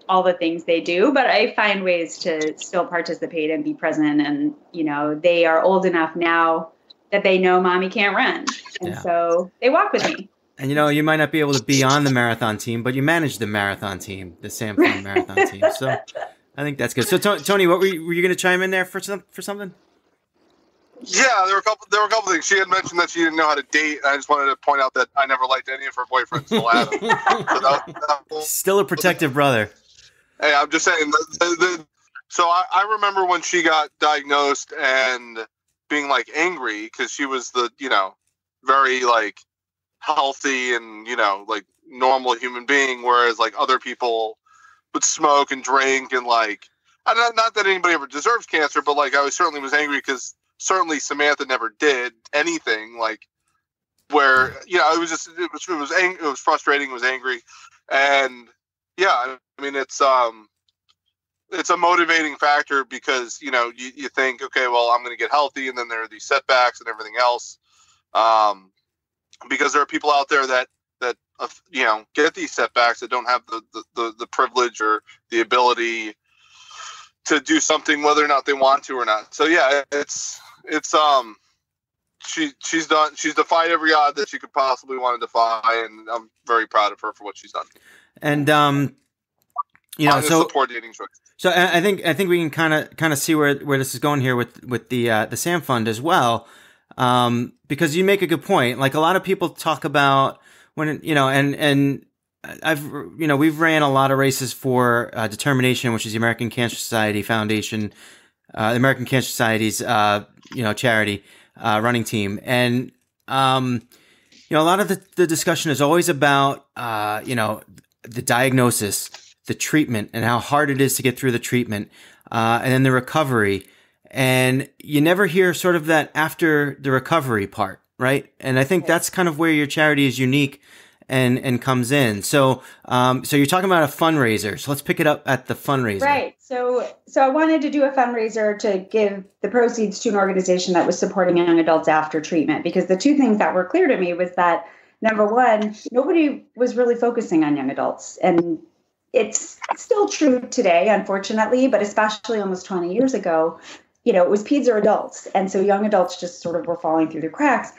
all the things they do. But I find ways to still participate and be present. And, they are old enough now that they know mommy can't run. And so they walk with me. And, you might not be able to be on the marathon team, but you manage the marathon team, the samfund marathon team. So I think that's good. So Tony, what were you going to chime in there for something? Yeah, there were a couple things. She had mentioned that she didn't know how to date. I just wanted to point out that I never liked any of her boyfriends until Adam. Still a protective brother. Hey, I'm just saying. So I remember when she got diagnosed and being like angry because she was the, very like healthy and, like normal human being, whereas like other people would smoke and drink and like, not that anybody ever deserves cancer, but like I certainly was angry because certainly Samantha never did anything like where, it was just, it was frustrating. It was angry. And yeah, I mean, it's a motivating factor because, you think, okay, well, I'm going to get healthy. And then there are these setbacks and everything else. Because there are people out there that get these setbacks that don't have the privilege or the ability to do something, whether or not they want to or not. So yeah, she's defied every odd that she could possibly want to defy. And I'm very proud of her for what she's done. And, support dating choice. So I think we can kind of see where this is going here with the SamFund as well, because you make a good point. Like a lot of people talk about when and we've ran a lot of races for Determination, which is the American Cancer Society Foundation, the American Cancer Society's charity running team, and a lot of the discussion is always about the diagnosis, the treatment, and how hard it is to get through the treatment, and then the recovery. And you never hear sort of that after the recovery part, right? And I think that's kind of where your charity is unique and comes in. So you're talking about a fundraiser. So let's pick it up at the fundraiser. Right. So I wanted to do a fundraiser to give the proceeds to an organization that was supporting young adults after treatment, because the two things that were clear to me was that, number one, nobody was really focusing on young adults. And it's still true today, unfortunately, but especially almost 20 years ago, it was peds or adults. And so young adults just sort of were falling through the cracks.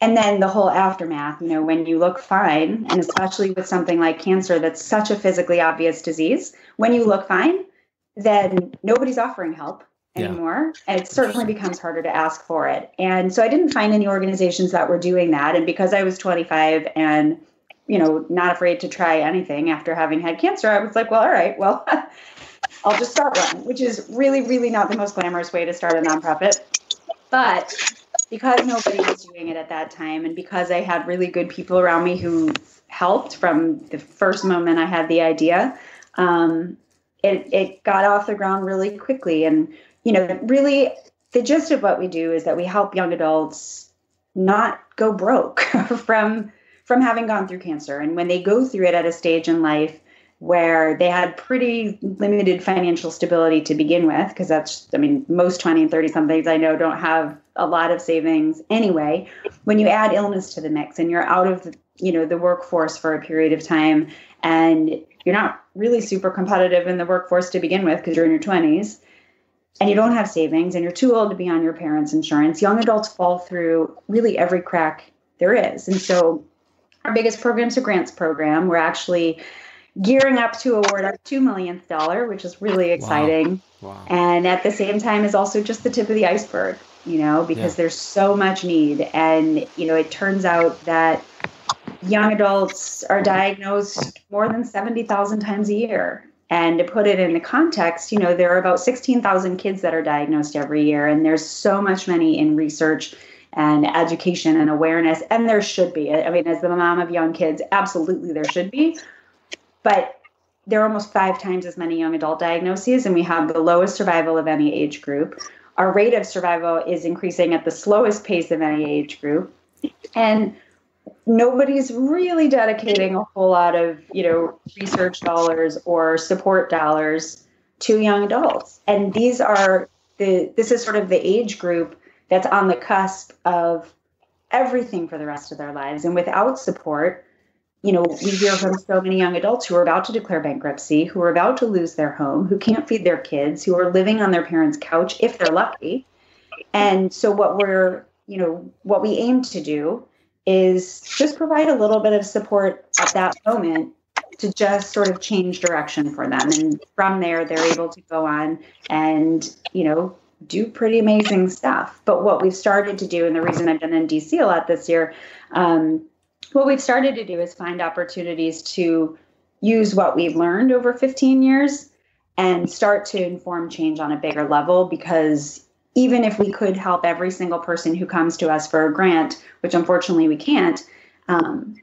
And then the whole aftermath, when you look fine, and especially with something like cancer, that's such a physically obvious disease, when you look fine, then nobody's offering help anymore. And it certainly becomes harder to ask for it. And so I didn't find any organizations that were doing that. And because I was 25 and not afraid to try anything after having had cancer, I was like, well, all right, well, I'll just start one, which is really, really not the most glamorous way to start a nonprofit. But because nobody was doing it at that time, and because I had really good people around me who helped from the first moment I had the idea, it got off the ground really quickly. And, really the gist of what we do is that we help young adults not go broke from having gone through cancer. And when they go through it at a stage in life where they had pretty limited financial stability to begin with, because most 20 and 30 somethings I know don't have a lot of savings anyway. When you add illness to the mix and you're out of the workforce for a period of time, and you're not really super competitive in the workforce to begin with because you're in your 20s, and you don't have savings, and you're too old to be on your parents' insurance, young adults fall through really every crack there is. And so our biggest program's a grants program. We're actually gearing up to award our $2 millionth, which is really exciting. Wow. And at the same time is also just the tip of the iceberg, because there's so much need. And, it turns out that young adults are diagnosed more than 70,000 times a year. And to put it in the context, there are about 16,000 kids that are diagnosed every year. And there's so much money in research and education and awareness. And there should be. As the mom of young kids, absolutely there should be. But there are almost 5 times as many young adult diagnoses, and we have the lowest survival of any age group. Our rate of survival is increasing at the slowest pace of any age group. And nobody's really dedicating a whole lot of, research dollars or support dollars to young adults. And this is sort of the age group that's on the cusp of everything for the rest of their lives. And without support, we hear from so many young adults who are about to declare bankruptcy, who are about to lose their home, who can't feed their kids, who are living on their parents' couch if they're lucky. And so what we aim to do is just provide a little bit of support at that moment to just sort of change direction for them. And from there, they're able to go on and, do pretty amazing stuff. But what we've started to do, and the reason I've been in DC a lot this year, what we've started to do is find opportunities to use what we've learned over 15 years and start to inform change on a bigger level, because even if we could help every single person who comes to us for a grant, which unfortunately we can't,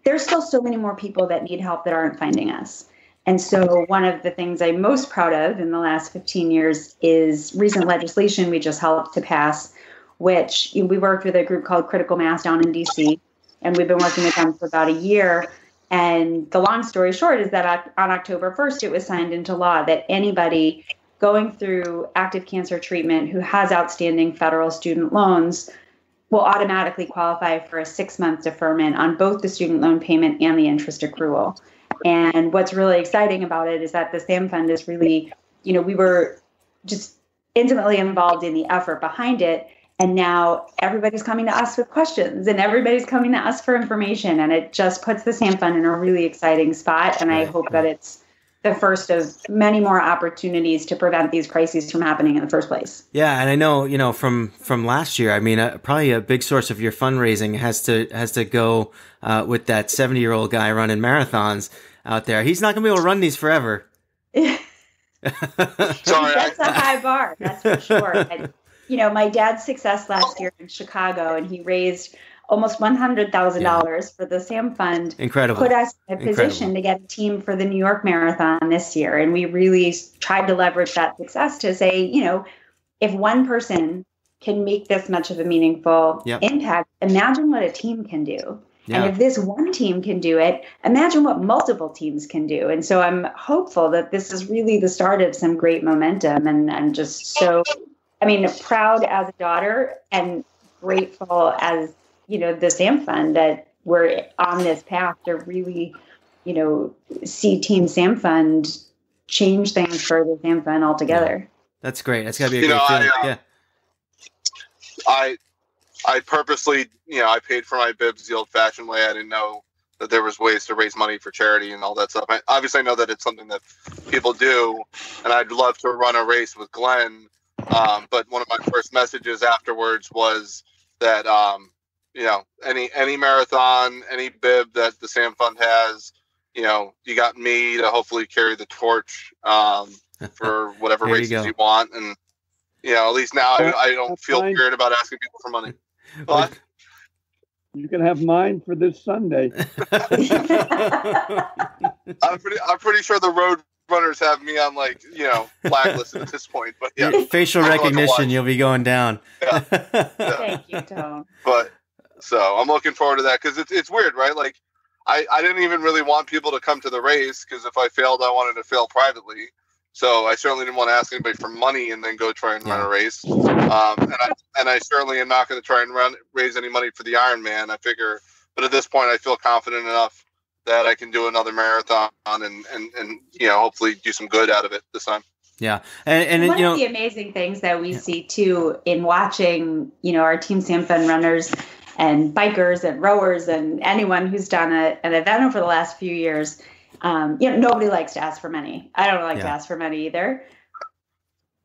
there's still so many more people that need help that aren't finding us. And so one of the things I'm most proud of in the last 15 years is recent legislation we just helped to pass, which we worked with a group called Critical Mass down in DC, and we've been working with them for about a year. And the long story short is that on October 1st, it was signed into law that anybody going through active cancer treatment who has outstanding federal student loans will automatically qualify for a 6-month deferment on both the student loan payment and the interest accrual. And what's really exciting about it is that the samfund is really, we were just intimately involved in the effort behind it. And now everybody's coming to us with questions, and everybody's coming to us for information. And it just puts the samfund in a really exciting spot. And I hope that it's the first of many more opportunities to prevent these crises from happening in the first place. Yeah, and I know, from last year, I mean, probably a big source of your fundraising has to go with that 70-year-old guy running marathons out there. He's not going to be able to run these forever. Sorry, that's a high bar. That's for sure. And, my dad's success last year in Chicago, and he raised almost $100,000 for the samfund. Incredible. Put us in a position to get a team for the New York Marathon this year. And we really tried to leverage that success to say, if one person can make this much of a meaningful impact, imagine what a team can do. Yeah. And if this one team can do it, imagine what multiple teams can do. And so I'm hopeful that this is really the start of some great momentum. And I'm just proud as a daughter and grateful as, the samfund that we're on this path to really, see Team Samfund change things for the samfund altogether. Yeah. That's great. That's got to be a great feeling. I purposely, I paid for my bibs the old-fashioned way. I didn't know that there was ways to raise money for charity and all that stuff. Obviously, I know that it's something that people do, and I'd love to run a race with Glenn. But one of my first messages afterwards was that, any marathon, any bib that the samfund has, you got me to hopefully carry the torch for whatever races you want. And, at least now I don't feel weird about asking people for money. But you can have mine for this Sunday. I'm pretty sure the road runners have me on blacklisted at this point. But facial recognition, you'll be going down. Yeah. Thank you, Tom. But so I'm looking forward to that, because it's weird, right? Like I didn't even really want people to come to the race, because if I failed, I wanted to fail privately. So I certainly didn't want to ask anybody for money and then go try and run a race. And I certainly am not going to try and raise any money for the Ironman. I figure, but at this point, I feel confident enough that I can do another marathon and hopefully do some good out of it this time. Yeah, and one of the amazing things that we see too in watching, our Team Samfund runners and bikers and rowers and anyone who's done an event over the last few years. Nobody likes to ask for money. I don't like to ask for money either.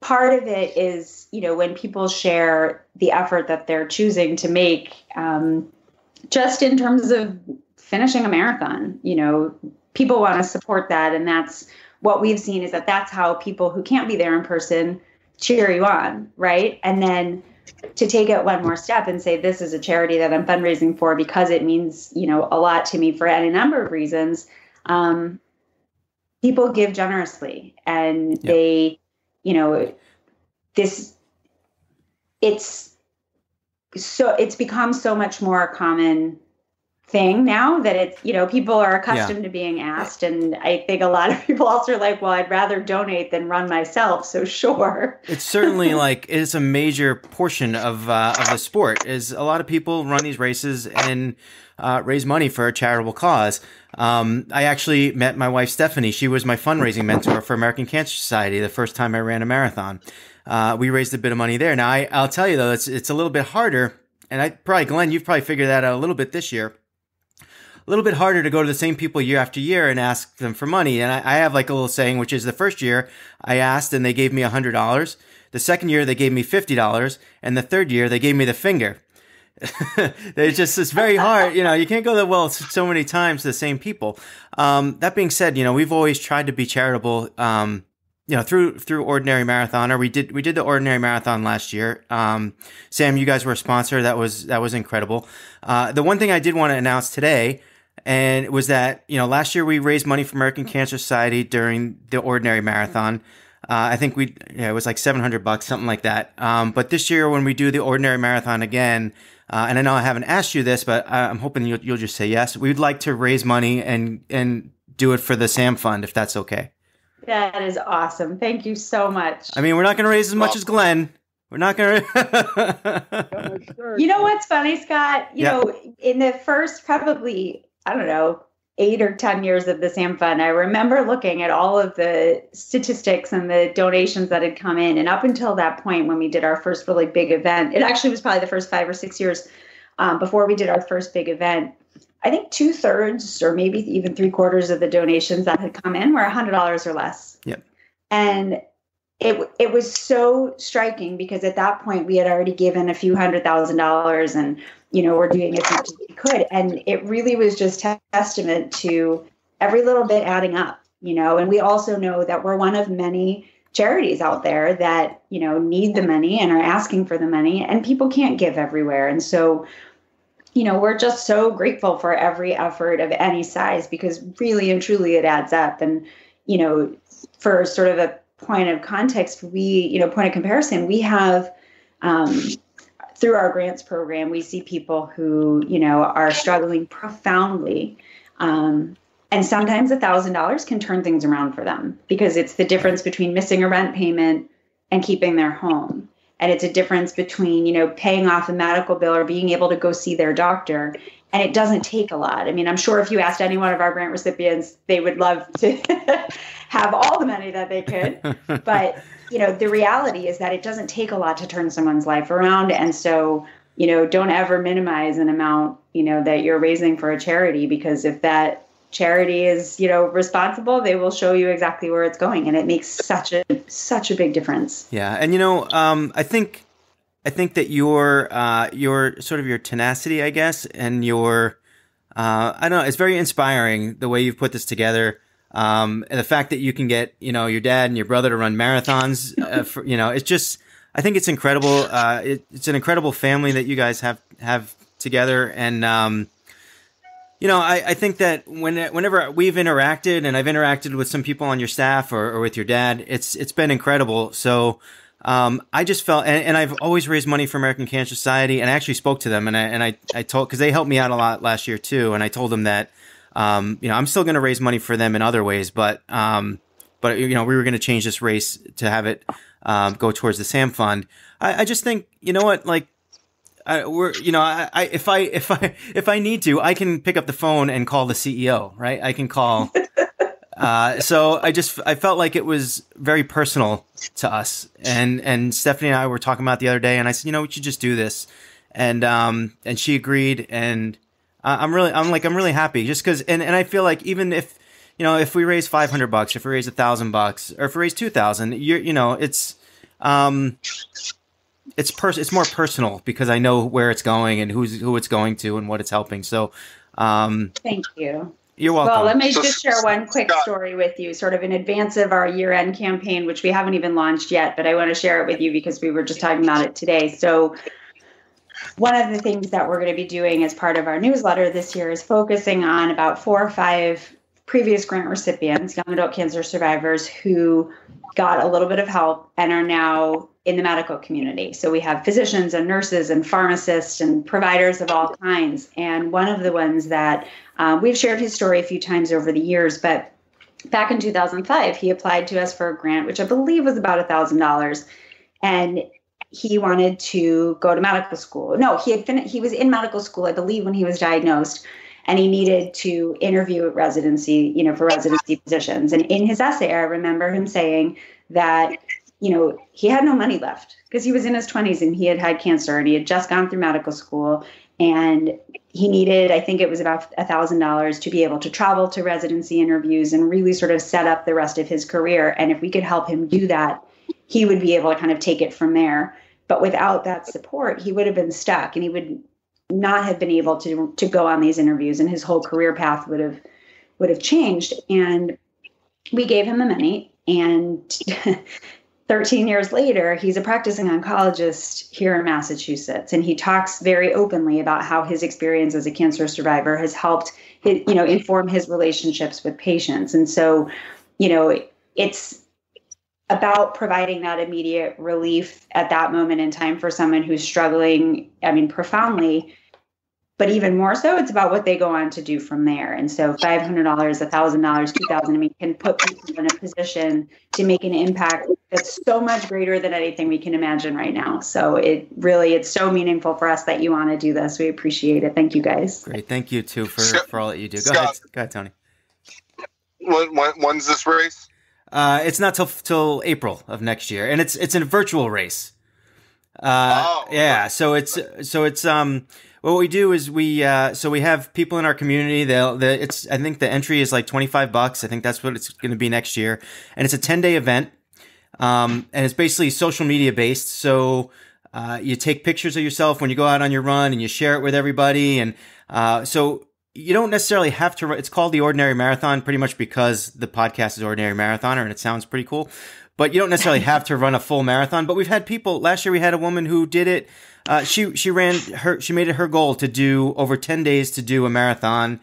Part of it is, when people share the effort that they're choosing to make, just in terms of finishing a marathon, people want to support that. And that's what we've seen, is that's how people who can't be there in person cheer you on, right? And then to take it one more step and say, this is a charity that I'm fundraising for because it means, a lot to me for any number of reasons. People give generously, and they, it's become so much more a common thing now that it's, people are accustomed to being asked. And I think a lot of people also are like, well, I'd rather donate than run myself. So sure. It's certainly it's a major portion of the sport, is a lot of people run these races and raise money for a charitable cause. I actually met my wife, Stephanie. She was my fundraising mentor for American Cancer Society the first time I ran a marathon. We raised a bit of money there. Now, I'll tell you, though, it's a little bit harder. And Glenn, you've probably figured that out a little bit this year. A little bit harder to go to the same people year after year and ask them for money. And I have a little saying, which is the first year I asked and they gave me $100. The second year they gave me $50. And the third year they gave me the finger. It's very hard. You can't go so many times to the same people. That being said, we've always tried to be charitable, through Ordinary Marathoner. We did the Ordinary Marathon last year. Sam, you guys were a sponsor. That was incredible. The one thing I did want to announce today, and it was that, last year we raised money for American Cancer Society during the Ordinary Marathon. I think it was like $700, something like that. But this year when we do the Ordinary Marathon again, and I know I haven't asked you this, but I'm hoping you'll just say yes. We'd like to raise money and do it for the samfund, if that's okay. That is awesome. Thank you so much. I mean, we're not going to raise as much as Glenn. We're not going to. You know what's funny, Scott? In the first probably, 8 or 10 years of the Sam Fund, I remember looking at all of the statistics and the donations that had come in. And up until that point, when we did our first really big event, it actually was probably the first 5 or 6 years before we did our first big event. I think 2/3 or maybe even 3/4 of the donations that had come in were $100 or less. Yep. And it was so striking because at that point we had already given a few $100,000 and, we're doing as much as we could. And it really was just testament to every little bit adding up, and we also know that we're one of many charities out there that, need the money and are asking for the money, and people can't give everywhere. And so, we're just so grateful for every effort of any size because really and truly it adds up. And, for sort of a point of context, point of comparison, we have, through our grants program, we see people who, are struggling profoundly. And sometimes $1,000 can turn things around for them because it's the difference between missing a rent payment and keeping their home. And it's a difference between, paying off a medical bill or being able to go see their doctor. And it doesn't take a lot. I mean, I'm sure if you asked any one of our grant recipients, they would love to have all the money that they could. But, the reality is that it doesn't take a lot to turn someone's life around. And so, don't ever minimize an amount, that you're raising for a charity, because if that charity is, responsible, they will show you exactly where it's going. And it makes such a big difference. Yeah. And, I think that your sort of your tenacity, I guess, and your, I don't know, it's very inspiring the way you've put this together. And the fact that you can get, your dad and your brother to run marathons, it's just, I think it's incredible. It's an incredible family that you guys have together. And, I think that whenever we've interacted, and I've interacted with some people on your staff or with your dad, it's been incredible. So, I just felt, and I've always raised money for American Cancer Society, and I actually spoke to them, and I told, because they helped me out a lot last year too, and I told them that, I'm still going to raise money for them in other ways, but we were going to change this race to have it go towards the Sam Fund. I just think, like, if I need to, I can pick up the phone and call the CEO, right? I can call. So I felt like it was very personal to us, and Stephanie and I were talking about it the other day, and I said, we should just do this, and she agreed, and I'm really happy just because, and I feel like even if, if we raise $500, if we raise $1,000, or if we raise $2,000, it's more personal because I know where it's going and who it's going to and what it's helping. So, thank you. You're welcome. Well, let me just share one quick story with you, sort of in advance of our year-end campaign, which we haven't even launched yet, but I want to share it with you because we were just talking about it today. So one of the things that we're going to be doing as part of our newsletter this year is focusing on about 4 or 5 previous grant recipients, young adult cancer survivors who got a little bit of help and are now in the medical community. So we have physicians and nurses and pharmacists and providers of all kinds. And one of the ones that we've shared his story a few times over the years, but back in 2005, he applied to us for a grant, which I believe was about $1,000. And he wanted to go to medical school. No, he was in medical school, I believe, when he was diagnosed. And he needed to interview at residency, for residency positions. And in his essay, I remember him saying that, he had no money left because he was in his 20s and he had cancer and he had just gone through medical school. And he needed, I think it was about $1,000 to be able to travel to residency interviews and really sort of set up the rest of his career. And if we could help him do that, he would be able to kind of take it from there. But without that support, he would have been stuck and he would not have been able to go on these interviews, and his whole career path would have changed. And we gave him the money And 13 years later, he's a practicing oncologist here in Massachusetts. And he talks very openly about how his experience as a cancer survivor has helped, inform his relationships with patients. And so, it's about providing that immediate relief at that moment in time for someone who's struggling, profoundly. But even more so, it's about what they go on to do from there. And so $500, $1,000, $2,000, can put people in a position to make an impact that's so much greater than anything we can imagine right now. So it's so meaningful for us that you want to do this. We appreciate it. Thank you, guys. Great. Thank you, too, for all that you do. Go ahead, Tony. When's this race? It's not till April of next year, and it's a virtual race. Yeah. So it's what we do is we have people in our community. I think the entry is like $25. I think that's what it's going to be next year, and it's a 10-day event. And it's basically social media based. So you take pictures of yourself when you go out on your run, and you share it with everybody. And so you don't necessarily have to. It's called the Ordinary Marathon, pretty much because the podcast is Ordinary Marathoner, and it sounds pretty cool. But you don't necessarily have to run a full marathon. But we've had people. Last year we had a woman who did it. She made it her goal to do over 10 days to do a marathon.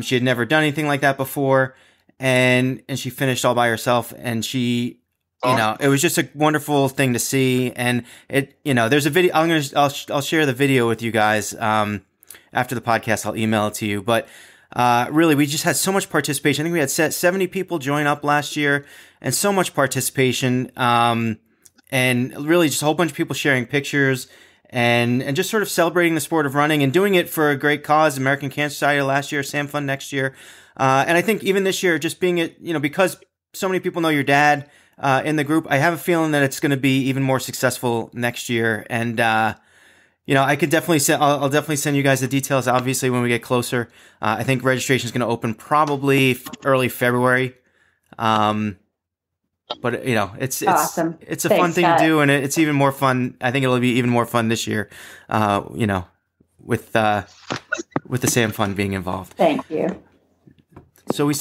She had never done anything like that before, and she finished all by herself. And she, it was just a wonderful thing to see. And there's a video. I'll share the video with you guys after the podcast. I'll email it to you. But really, we just had so much participation. I think we had 70 people join up last year, and so much participation. And really just a whole bunch of people sharing pictures and just sort of celebrating the sport of running and doing it for a great cause, American Cancer Society last year, samfund next year. And I think even this year, just being because so many people know your dad in the group, I have a feeling that it's going to be even more successful next year. And, I could definitely I'll definitely send you guys the details, obviously, when we get closer. I think registration is going to open probably early February. But it's awesome. It's a fun thing to do, and it's even more fun. I think it'll be even more fun this year. With the samfund being involved. Thank you. So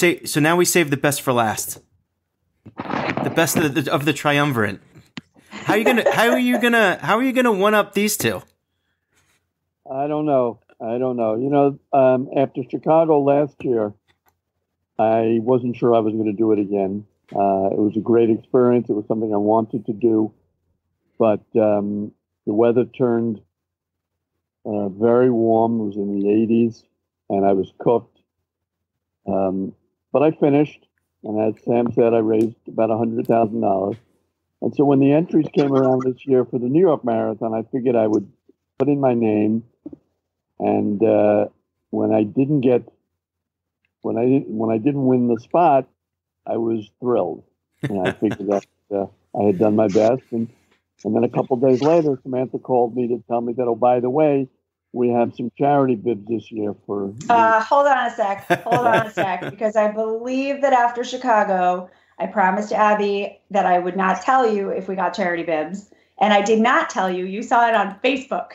now we save the best for last. The best of the triumvirate. How are you gonna one up these two? I don't know. After Chicago last year, I wasn't sure I was going to do it again. It was a great experience. It was something I wanted to do, but the weather turned very warm. It was in the 80s, and I was cooked. But I finished, and as Sam said, I raised about $100,000. And so when the entries came around this year for the New York Marathon, I figured I would put in my name. And when I didn't win the spot, I was thrilled. And I figured that I had done my best. And then a couple of days later, Samantha called me to tell me that, oh, by the way, we have some charity bibs this year for... Hold on a sec, because I believe that after Chicago, I promised Abby that I would not tell you if we got charity bibs. And I did not tell you. You saw it on Facebook.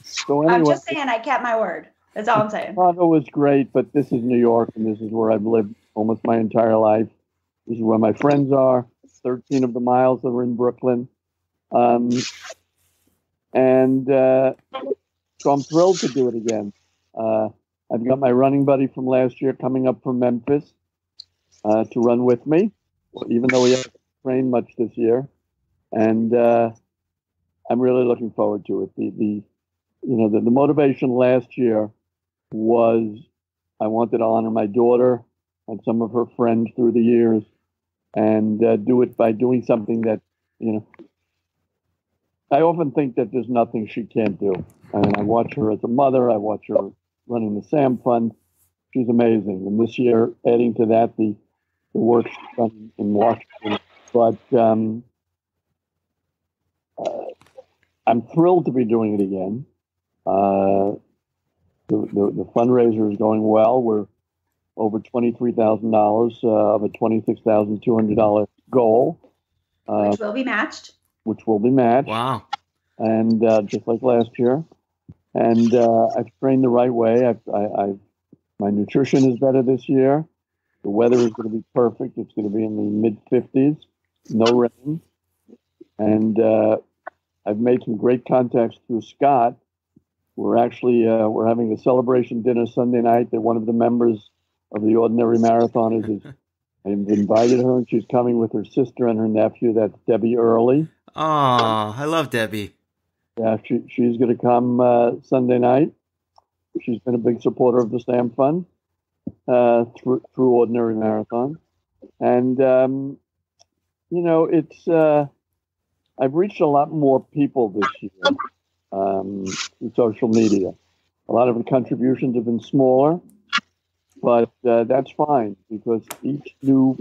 So anyway, I'm just saying I kept my word. That's all I'm saying. Chicago was great, but this is New York, and this is where I've lived almost my entire life. This is where my friends are. 13 of the miles are in Brooklyn. So I'm thrilled to do it again. I've got my running buddy from last year coming up from Memphis to run with me, even though we haven't trained much this year. And I'm really looking forward to it. The motivation last year was I wanted to honor my daughter and some of her friends through the years, and do it by doing something that, I often think that there's nothing she can't do. I mean, I watch her as a mother. I watch her running the samfund. She's amazing. And this year, adding to that, the work she's done in Washington. But I'm thrilled to be doing it again. The fundraiser is going well. We're over $23,000 of a $26,200 goal. Which will be matched. Wow. And just like last year. And I've trained the right way. I've My nutrition is better this year. The weather is going to be perfect. It's going to be in the mid-50s, no rain. And I've made some great contacts through Scott. We're actually we're having a celebration dinner Sunday night that one of the members of the Ordinary Marathoners is. I've invited her, and she's coming with her sister and her nephew. That's Debbie Early. Oh, I love Debbie. Yeah, she's going to come Sunday night. She's been a big supporter of the samfund through Ordinary Marathon. And, it's I've reached a lot more people this year through social media. A lot of the contributions have been smaller, but that's fine because each new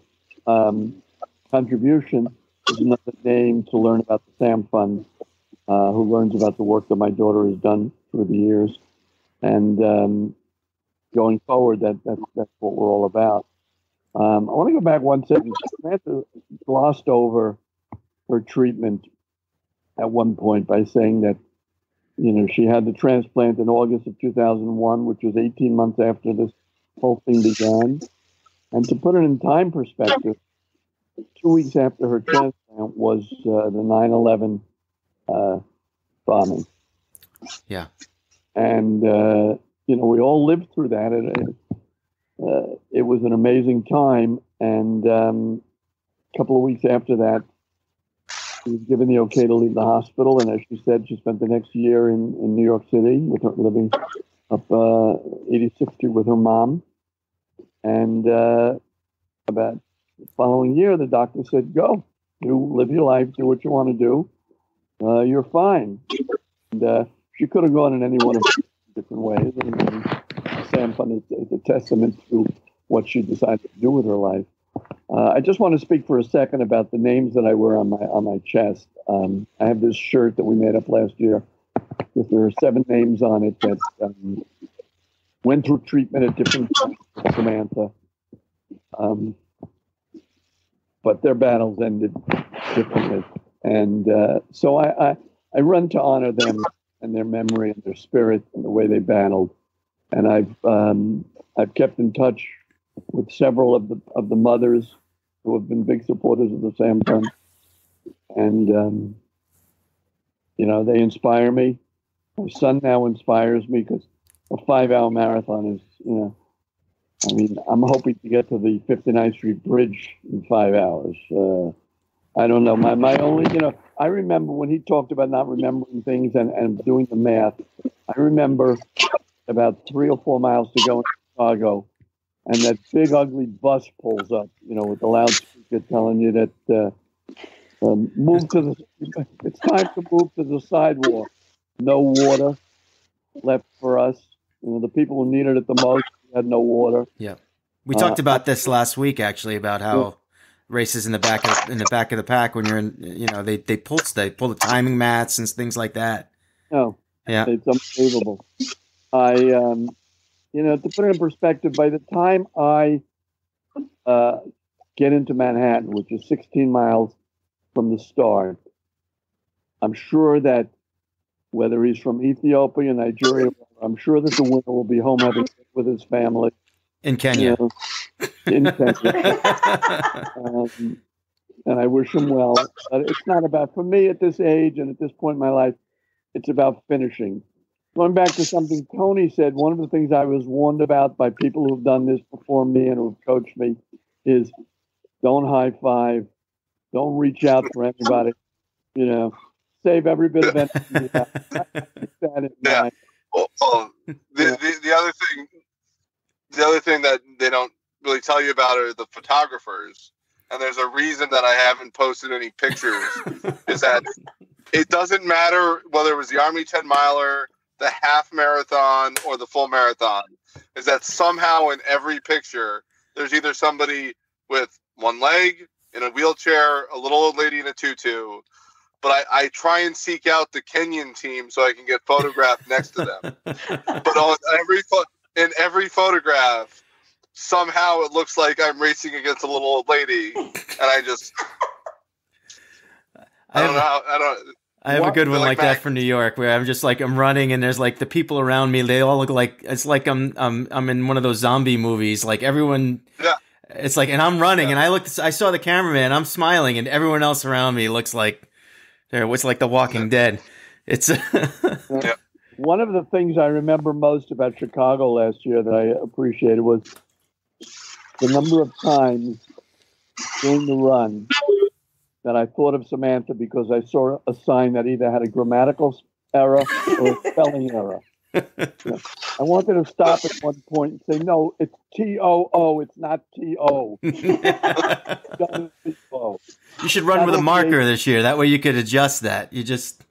contribution is another name to learn about the samfund, who learns about the work that my daughter has done through the years. And going forward, that's what we're all about. I want to go back one second. Samantha glossed over her treatment at one point by saying that, she had the transplant in August of 2001, which was 18 months after this whole thing began. And to put it in time perspective, 2 weeks after her transplant was the 9/11 bombing. Yeah. And, we all lived through that. It was an amazing time. And a couple of weeks after that, she was given the okay to leave the hospital. And as she said, she spent the next year in New York City with her, living up 86th Street with her mom. And about the following year, the doctor said, go, live your life, do what you want to do. You're fine. And she could have gone in any one of different ways. And samfund is a testament to what she decided to do with her life. I just want to speak for a second about the names that I wear on my chest. I have this shirt that we made up last year. There are 7 names on it that went through treatment at different times with Samantha. But their battles ended differently. And so I run to honor them and their memory and their spirit and the way they battled. And I've kept in touch with several of the mothers who have been big supporters of the samfund. And, they inspire me. My son now inspires me because a 5-hour marathon is, I'm hoping to get to the 59th Street Bridge in 5 hours. I don't know. My only, I remember when he talked about not remembering things and doing the math. I remember about 3 or 4 miles to go in Chicago, and that big ugly bus pulls up, with the loudspeaker telling you that it's time to move to the sidewalk. No water left for us. The people who needed it the most had no water. Yeah, we talked about this last week actually about how races in the back of the pack when you're in, they pull the timing mats and things like that. Oh, yeah, it's unbelievable. To put it in perspective, by the time I get into Manhattan, which is 16 miles from the start, I'm sure that whether he's from Ethiopia, Nigeria, I'm sure that the winner will be home having with his family. In Kenya. In Kenya. And I wish him well. But it's not about, for me at this age and at this point in my life, it's about finishing. Going back to something Tony said, one of the things I was warned about by people who've done this before me and who've coached me is don't high five, don't reach out for anybody, save every bit of energy you have. That in mind. Well, the other thing that they don't really tell you about are the photographers. And there's a reason that I haven't posted any pictures is that it doesn't matter whether it was the Army 10 miler, the half marathon, or the full marathon, is that somehow in every picture, there's either somebody with one leg in a wheelchair, a little old lady in a tutu. But I try and seek out the Kenyan team so I can get photographed next to them. But in every photograph, somehow it looks like I'm racing against a little old lady, and I don't know. I have a good one like that Mac. for New York, where I'm just like I'm running, and there's like the people around me. They all look like it's like I'm in one of those zombie movies. Like everyone, Yeah. it's like, and I'm running, and I saw the cameraman. I'm smiling, and everyone else around me looks like what's like The Walking Dead. It's Yeah. One of the things I remember most about Chicago last year that I appreciated was the number of times during the run that I thought of Samantha because I saw a sign that either had a grammatical error or a spelling error. I wanted to stop at one point and say, no, it's T-O-O, it's not T-O. You should run with a marker this year. That way you could adjust that. You just...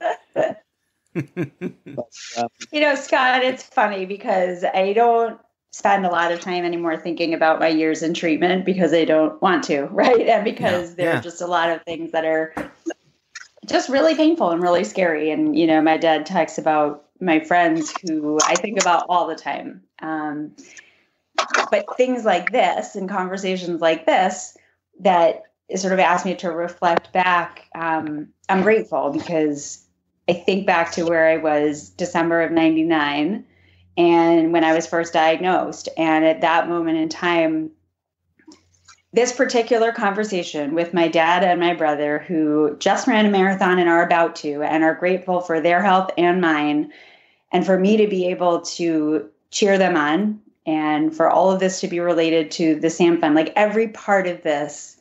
Scott, it's funny because I don't spend a lot of time anymore thinking about my years in treatment because I don't want to, right? And because there are just a lot of things that are just really painful and really scary. And, my dad talks about my friends who I think about all the time. But things like this and conversations like this that sort of asked me to reflect back. I'm grateful because I think back to where I was December of 99 and when I was first diagnosed. And at that moment in time, this particular conversation with my dad and my brother, who just ran a marathon and are about to, and are grateful for their health and mine, and for me to be able to cheer them on, and for all of this to be related to the samfund, like every part of this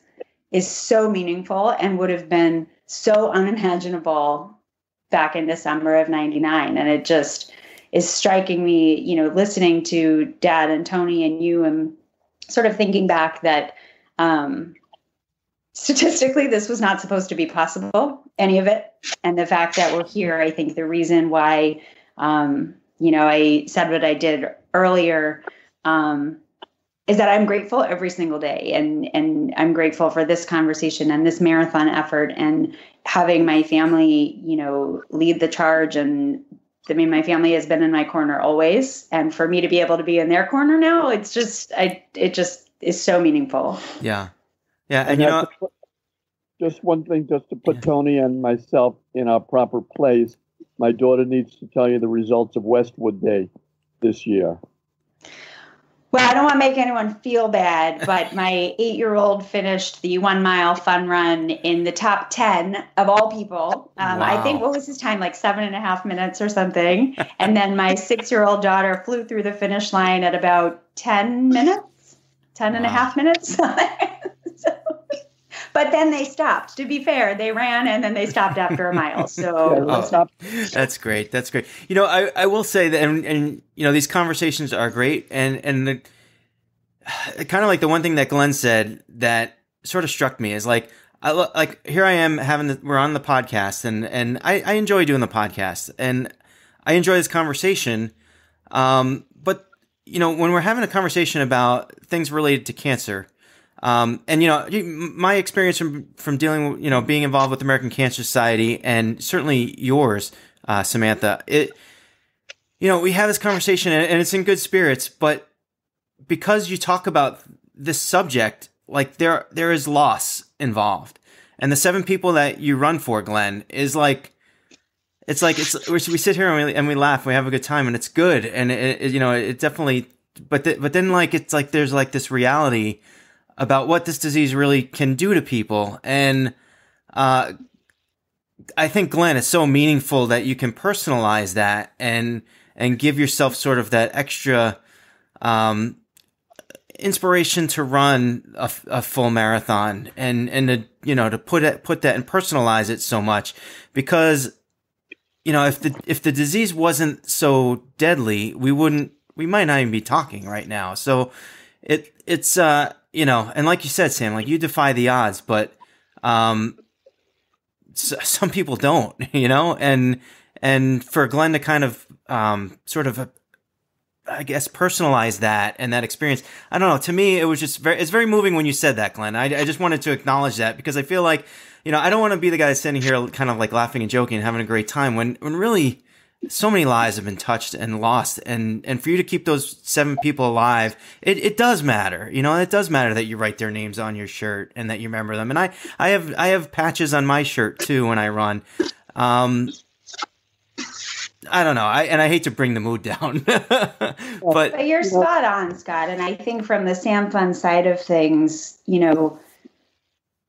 is so meaningful and would have been so unimaginable back in December of 99. And it just is striking me, listening to Dad and Tony and you, and sort of thinking back that statistically, this was not supposed to be possible, any of it. And the fact that we're here, I think the reason why, I said what I did earlier, is that I'm grateful every single day. And I'm grateful for this conversation and this marathon effort and having my family, lead the charge. And my family has been in my corner always. And for me to be able to be in their corner now, it just is so meaningful. Yeah. Yeah. And just one thing, just to put Tony and myself in our proper place. My daughter needs to tell you the results of Westwood Day this year. Well, I don't want to make anyone feel bad, but my 8-year-old finished the 1 mile fun run in the top 10 of all people. Wow. I think, what was his time? Like 7.5 minutes or something. And then my 6-year-old daughter flew through the finish line at about 10 minutes, 10 and a half minutes. But then they stopped. To be fair, they ran and then they stopped after a mile. So that's great. That's great. I will say that, and these conversations are great, and kind of like the one thing that Glenn said that sort of struck me is like here I am we're on the podcast, and I enjoy doing the podcast, and I enjoy this conversation. But when we're having a conversation about things related to cancer. My experience from dealing with, being involved with the American Cancer Society, and certainly yours, Samantha, we have this conversation and it's in good spirits, but because you talk about this subject, like there is loss involved. And the 7 people that you run for, Glenn, is like, we sit here and we laugh, we have a good time, and it's good. And it definitely, but then like, it's like, there's like this reality about what this disease really can do to people. And I think, Glenn, it's so meaningful that you can personalize that and give yourself sort of that extra inspiration to run a full marathon and to put that and personalize it so much, because if the disease wasn't so deadly, we might not even be talking right now. So it's and like you said, Sam, like you defy the odds, but some people don't, and for Glenn to kind of sort of I guess personalize that and that experience. I don't know. To me, it was just it's very moving when you said that, Glenn. I just wanted to acknowledge that, because I feel like, I don't want to be the guy sitting here kind of like laughing and joking and having a great time when really so many lives have been touched and lost, and for you to keep those 7 people alive, it does matter. It does matter that you write their names on your shirt and that you remember them. And I have patches on my shirt too when I run. I don't know. I hate to bring the mood down, but you're spot on, Scott. And I think from the samfund side of things,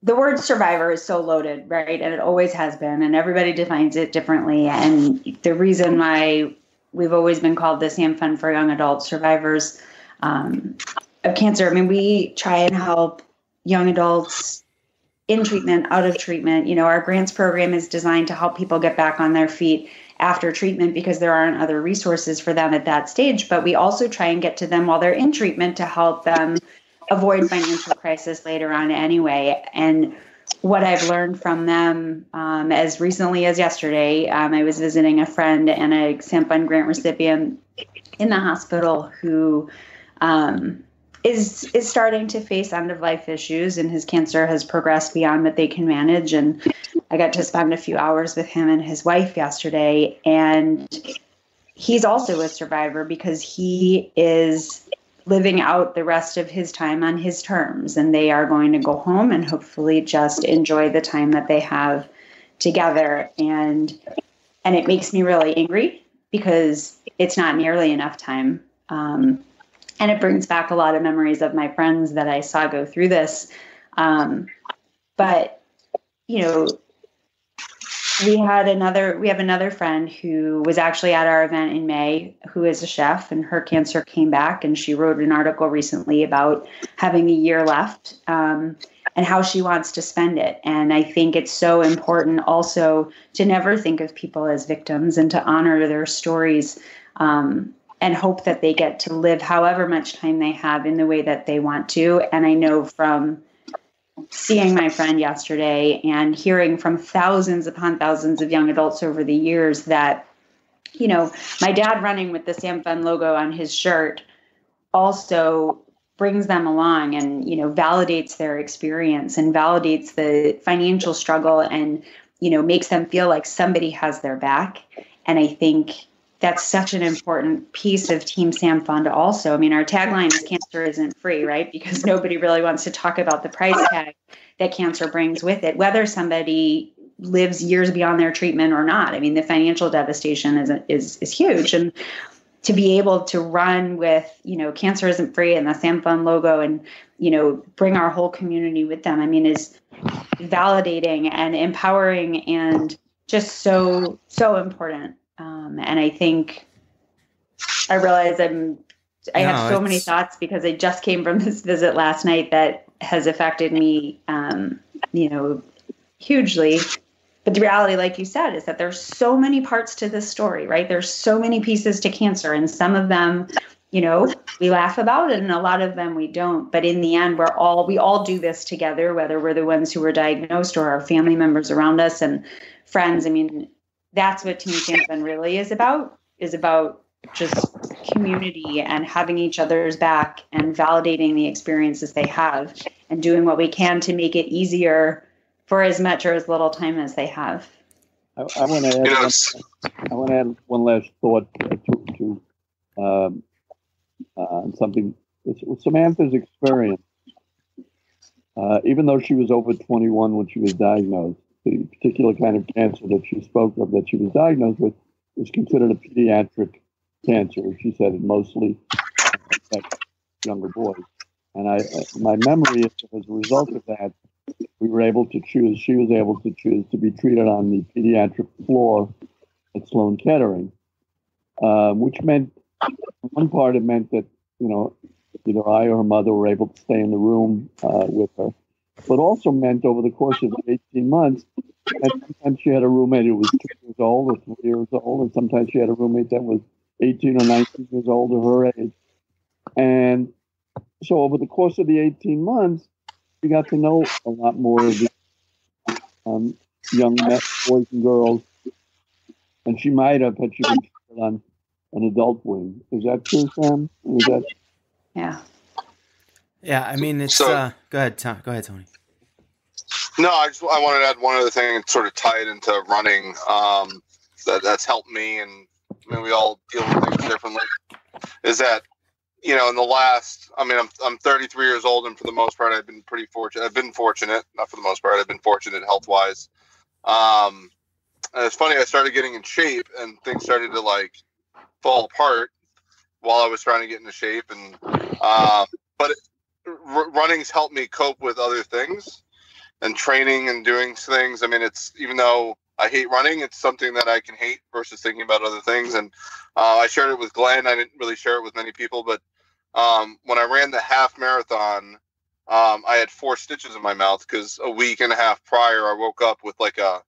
the word survivor is so loaded, right? And it always has been, and everybody defines it differently. And the reason why we've always been called the samfund for young adult survivors of cancer. I mean, we try and help young adults in treatment, out of treatment. Our grants program is designed to help people get back on their feet after treatment because there aren't other resources for them at that stage. But we also try and get to them while they're in treatment to help them avoid financial crisis later on anyway. And what I've learned from them, as recently as yesterday, I was visiting a friend and a samfund grant recipient in the hospital who is starting to face end-of-life issues, and his cancer has progressed beyond what they can manage. And I got to spend a few hours with him and his wife yesterday, and he's also a survivor because he is living out the rest of his time on his terms, and they are going to go home and hopefully just enjoy the time that they have together. And it makes me really angry because it's not nearly enough time. And it brings back a lot of memories of my friends that I saw go through this. But, we have another friend who was actually at our event in May, who is a chef, and her cancer came back, and she wrote an article recently about having a year left, and how she wants to spend it. And I think it's so important also to never think of people as victims and to honor their stories, and hope that they get to live however much time they have in the way that they want to. And I know from seeing my friend yesterday and hearing from thousands upon thousands of young adults over the years that, my dad running with the samfund logo on his shirt also brings them along and, validates their experience and validates the financial struggle and, makes them feel like somebody has their back. And I think that's such an important piece of Team samfund also. I mean, our tagline is cancer isn't free, right? Because nobody really wants to talk about the price tag that cancer brings with it, whether somebody lives years beyond their treatment or not. I mean, the financial devastation is huge. And to be able to run with, cancer isn't free and the samfund logo and, bring our whole community with them, I mean, is validating and empowering and just so, so important. And I think I realize I have so many thoughts because I just came from this visit last night that has affected me, hugely. But the reality, like you said, is that there's so many parts to this story, right? There's so many pieces to cancer, and some of them, we laugh about it, and a lot of them we don't. But in the end, we all do this together, whether we're the ones who were diagnosed or our family members around us and friends. I mean, that's what Team samfund really is about just community and having each other's back and validating the experiences they have and doing what we can to make it easier for as much or as little time as they have. I want to add one last thought to something. With Samantha's experience, even though she was over 21 when she was diagnosed, the particular kind of cancer that she spoke of that she was diagnosed with was considered a pediatric cancer. She said it mostly affects younger boys. And my memory is that as a result of that, she was able to choose to be treated on the pediatric floor at Sloan Kettering, which meant, one part, it meant that, either I or her mother were able to stay in the room with her, but also meant over the course of 18 months, that sometimes she had a roommate who was 2 years old or 3 years old, and sometimes she had a roommate that was 18 or 19 years old or her age. And so over the course of the 18 months, she got to know a lot more of the young boys and girls, and she might have had she been treated on an adult wing. Is that true, Sam? Yeah. Yeah, I mean, it's... go ahead, Tony. No, I wanted to add one other thing and sort of tie it into running that's helped me, and we all deal with things differently, is that, in the last, I'm 33 years old, and for the most part, I've been pretty fortunate. Not for the most part, I've been fortunate health-wise. it's funny, I started getting in shape and things started to like fall apart while I was trying to get into shape. And but running's helped me cope with other things and training and doing things. I mean, it's, even though I hate running, it's something that I can hate versus thinking about other things. And I shared it with Glenn. I didn't really share it with many people, but when I ran the half marathon, I had 4 stitches in my mouth because a week and a half prior, I woke up with like it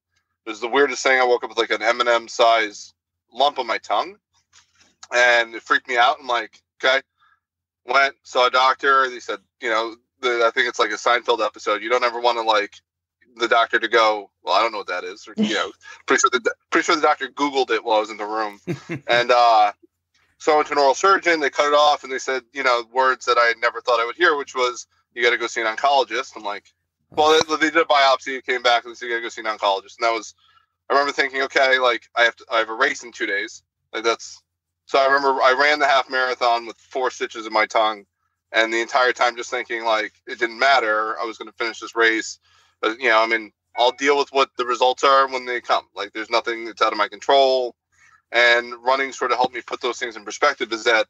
was the weirdest thing. I woke up with like an M&M size lump on my tongue, and it freaked me out. I'm like, okay. Went, saw a doctor. They said, I think it's like a Seinfeld episode. You don't ever want to like the doctor to go, well, I don't know what that is. Or, pretty sure the doctor Googled it while I was in the room. And so I went to an oral surgeon. They cut it off, and they said, words that I never thought I would hear, which was, you got to go see an oncologist. I'm like, well, they did a biopsy. It came back, and they said, you got to go see an oncologist. And I remember thinking, okay, like I have a race in 2 days. Like so I remember I ran the half marathon with 4 stitches in my tongue, and the entire time just thinking like it didn't matter. I was going to finish this race. But, I'll deal with what the results are when they come. Like there's nothing that's out of my control. And running sort of helped me put those things in perspective, is that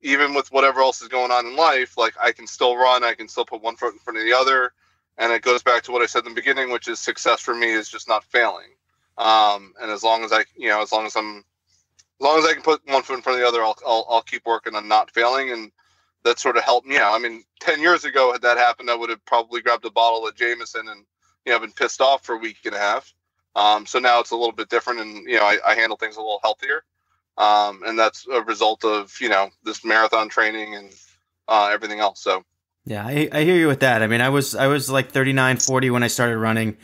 even with whatever else is going on in life, like I can still run, I can still put one foot in front of the other. And it goes back to what I said in the beginning, which is success for me is just not failing. And as long as I can put one foot in front of the other, I'll keep working on not failing. And that sort of helped me out. I mean, 10 years ago, had that happened, I would have probably grabbed a bottle of Jameson and, been pissed off for a week and a half. So now it's a little bit different, and, I handle things a little healthier. And that's a result of, this marathon training and everything else. So. Yeah, I hear you with that. I mean, I was like 39, 40 when I started running.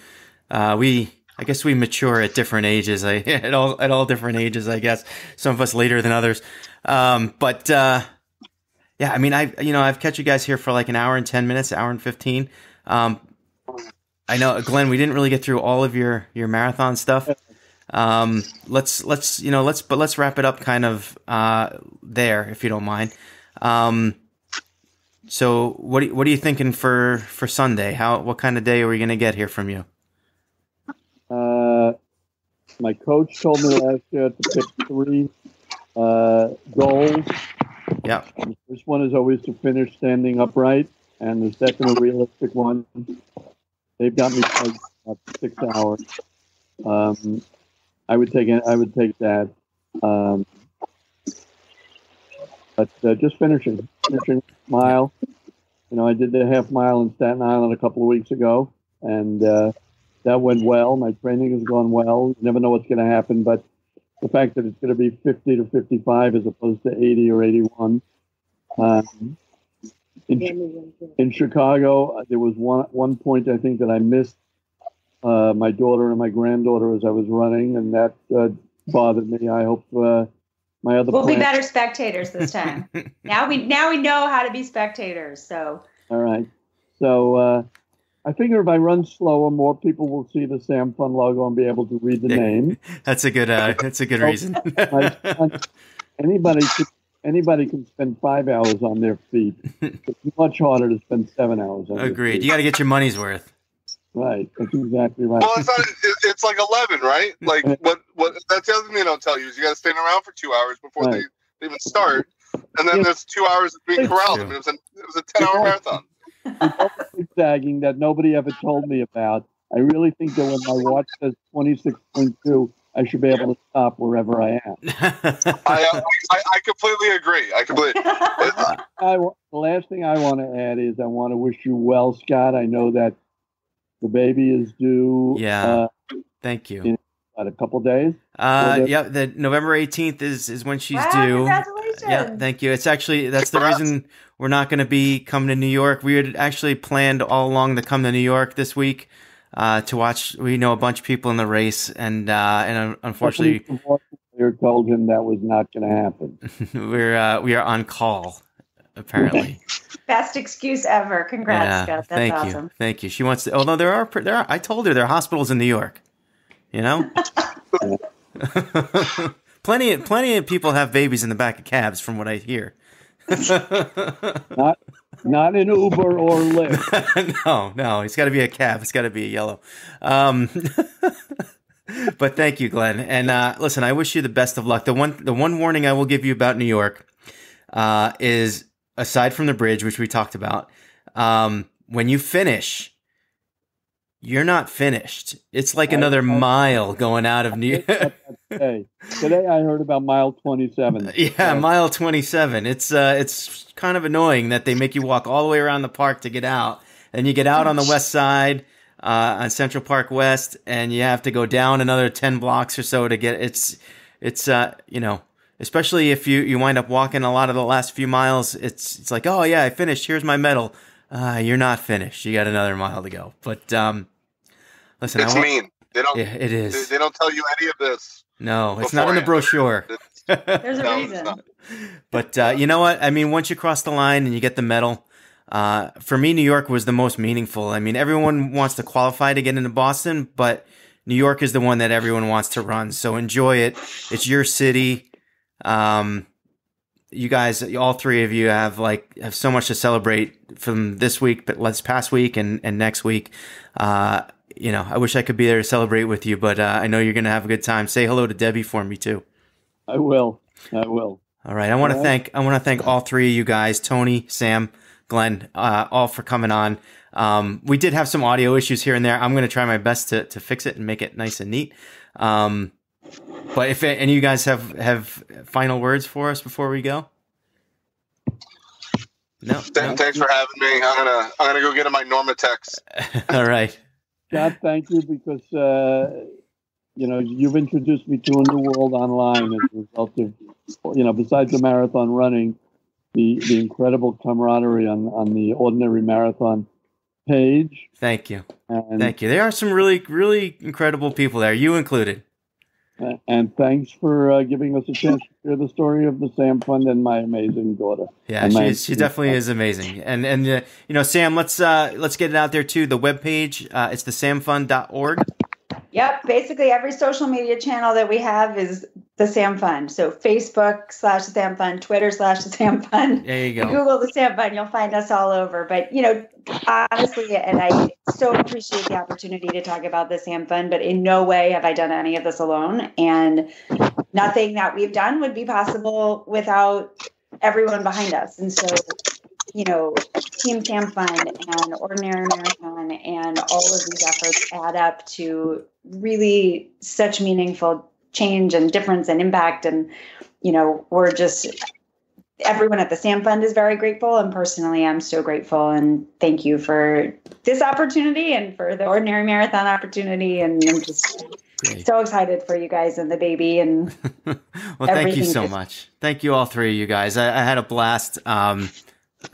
I guess we mature at different ages. At all different ages, I guess. Some of us later than others. Yeah, I mean, I've kept you guys here for like an hour and 10 minutes, hour and 15. I know, Glenn, we didn't really get through all of your marathon stuff. Let's wrap it up kind of there, if you don't mind. So what are you thinking for Sunday? What kind of day are we going to get here from you? My coach told me last year to pick 3 goals. Yeah. The first one is always to finish standing upright, and the second, a realistic one. They've got me for about 6 hours. I would take that. But just finishing mile. I did the half mile in Staten Island a couple of weeks ago, and that went well. My training has gone well. You never know what's going to happen, but the fact that it's going to be 50 to 55 as opposed to 80 or 81. In Chicago, there was one point I think that I missed my daughter and my granddaughter as I was running, and that bothered me. I hope my other. We'll be better spectators this time. Now we know how to be spectators. So. All right. So I figure if I run slower, more people will see the SamFund logo and be able to read the name. That's a good reason. Anybody can spend 5 hours on their feet. It's much harder to spend 7 hours on Agreed. Their feet. You got to get your money's worth. Right. That's exactly right. Well, it's like 11, right? Like what? That's the other thing they don't tell you is you got to stand around for 2 hours before they even start, and then there's 2 hours of being corralled. I mean, it was a 10-hour marathon. Zagging that nobody ever told me about. I really think that when my watch says 26.2, I should be able to stop wherever I am. I completely agree. The last thing I want to add is I want to wish you well, Scott. I know that the baby is due. Yeah. Thank you. In a couple of days. Yeah. The November 18th is when she's due. Congratulations. Yeah. Thank you. It's actually, that's the reason we're not going to be coming to New York. We had actually planned all along to come to New York this week. To watch, we know a bunch of people in the race, and unfortunately, you told him that was not going to happen. we are on call, apparently. Best excuse ever. Congrats, Scott. That's awesome. Thank you. She wants to. Although there are. I told her there are hospitals in New York. Plenty of people have babies in the back of cabs, from what I hear. Not an Uber or Lyft. No, it's got to be a cab. It's got to be a yellow. But thank you, Glenn. And listen, I wish you the best of luck. The one warning I will give you about New York is, aside from the bridge, which we talked about, when you finish, you're not finished. It's like another mile going out of New York. Today I heard about mile 27. Yeah, mile 27. It's kind of annoying that they make you walk all the way around the park to get out. And you get out on the west side, on Central Park West, and you have to go down another 10 blocks or so to get it's especially if you wind up walking a lot of the last few miles, it's like, oh yeah, I finished. Here's my medal. You're not finished. You got another mile to go. But listen, it's mean. They don't. Yeah, it is. They don't tell you any of this. No, it's not in the brochure. There's a reason. But you know what? I mean, once you cross the line and you get the medal, for me, New York was the most meaningful. I mean, everyone wants to qualify to get into Boston, but New York is the one that everyone wants to run. So enjoy it. It's your city. You guys, all three of you have so much to celebrate from this week, but this past week and next week. I wish I could be there to celebrate with you, but I know you're going to have a good time. Say hello to Debbie for me too. I will. All right. I want to thank all three of you guys, Tony, Sam, Glenn, all for coming on. We did have some audio issues here and there. I'm going to try my best to fix it and make it nice and neat. But if any of you guys have final words for us before we go? No. Thanks for having me. I'm gonna go get in my Normatex. All right. Scott, thank you, because you've introduced me to a new world online as a result of besides the marathon running, the incredible camaraderie on the Ordinary Marathon page. Thank you. Thank you. There are some really, really incredible people there, you included. And thanks for giving us a chance to share the story of the samfund and my amazing daughter. Yeah, she definitely is amazing. And Sam, let's get it out there too. The webpage, it's the samfund.org. Yep. Basically, every social media channel that we have is the samfund. So Facebook /samfund, Twitter /samfund. There you go. Google the samfund, you'll find us all over. But honestly, and I so appreciate the opportunity to talk about the samfund, but in no way have I done any of this alone. And nothing that we've done would be possible without everyone behind us. And so, Team Samfund and Ordinary Marathon and all of these efforts add up to really such meaningful change and difference and impact. And, we're just, everyone at the Samfund is very grateful. And personally, I'm so grateful. And thank you for this opportunity and for the Ordinary Marathon opportunity. And I'm just so excited for you guys and the baby. And well, thank you so much. Thank you, all three of you guys. I had a blast.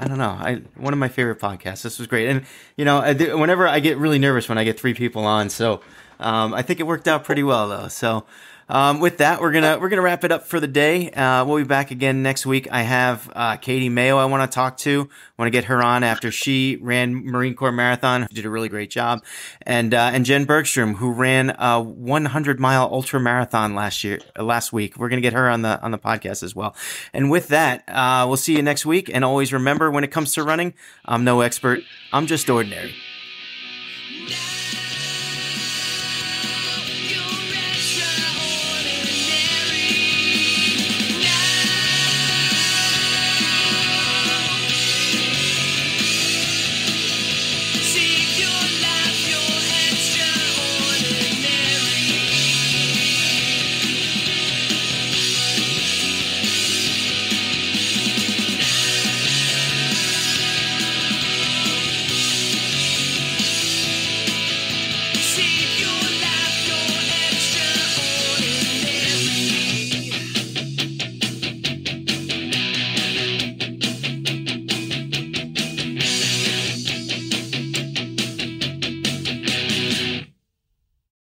I don't know. One of my favorite podcasts. This was great. And, whenever I get really nervous when I get three people on. So, I think it worked out pretty well though. So, with that, we're going to wrap it up for the day. We'll be back again next week. I have, Katie Mayo I want to talk to. I want to get her on after she ran Marine Corps Marathon. She did a really great job. And Jen Bergstrom, who ran a 100-mile ultra marathon last week. We're going to get her on the podcast as well. And with that, we'll see you next week. And always remember, when it comes to running, I'm no expert. I'm just ordinary.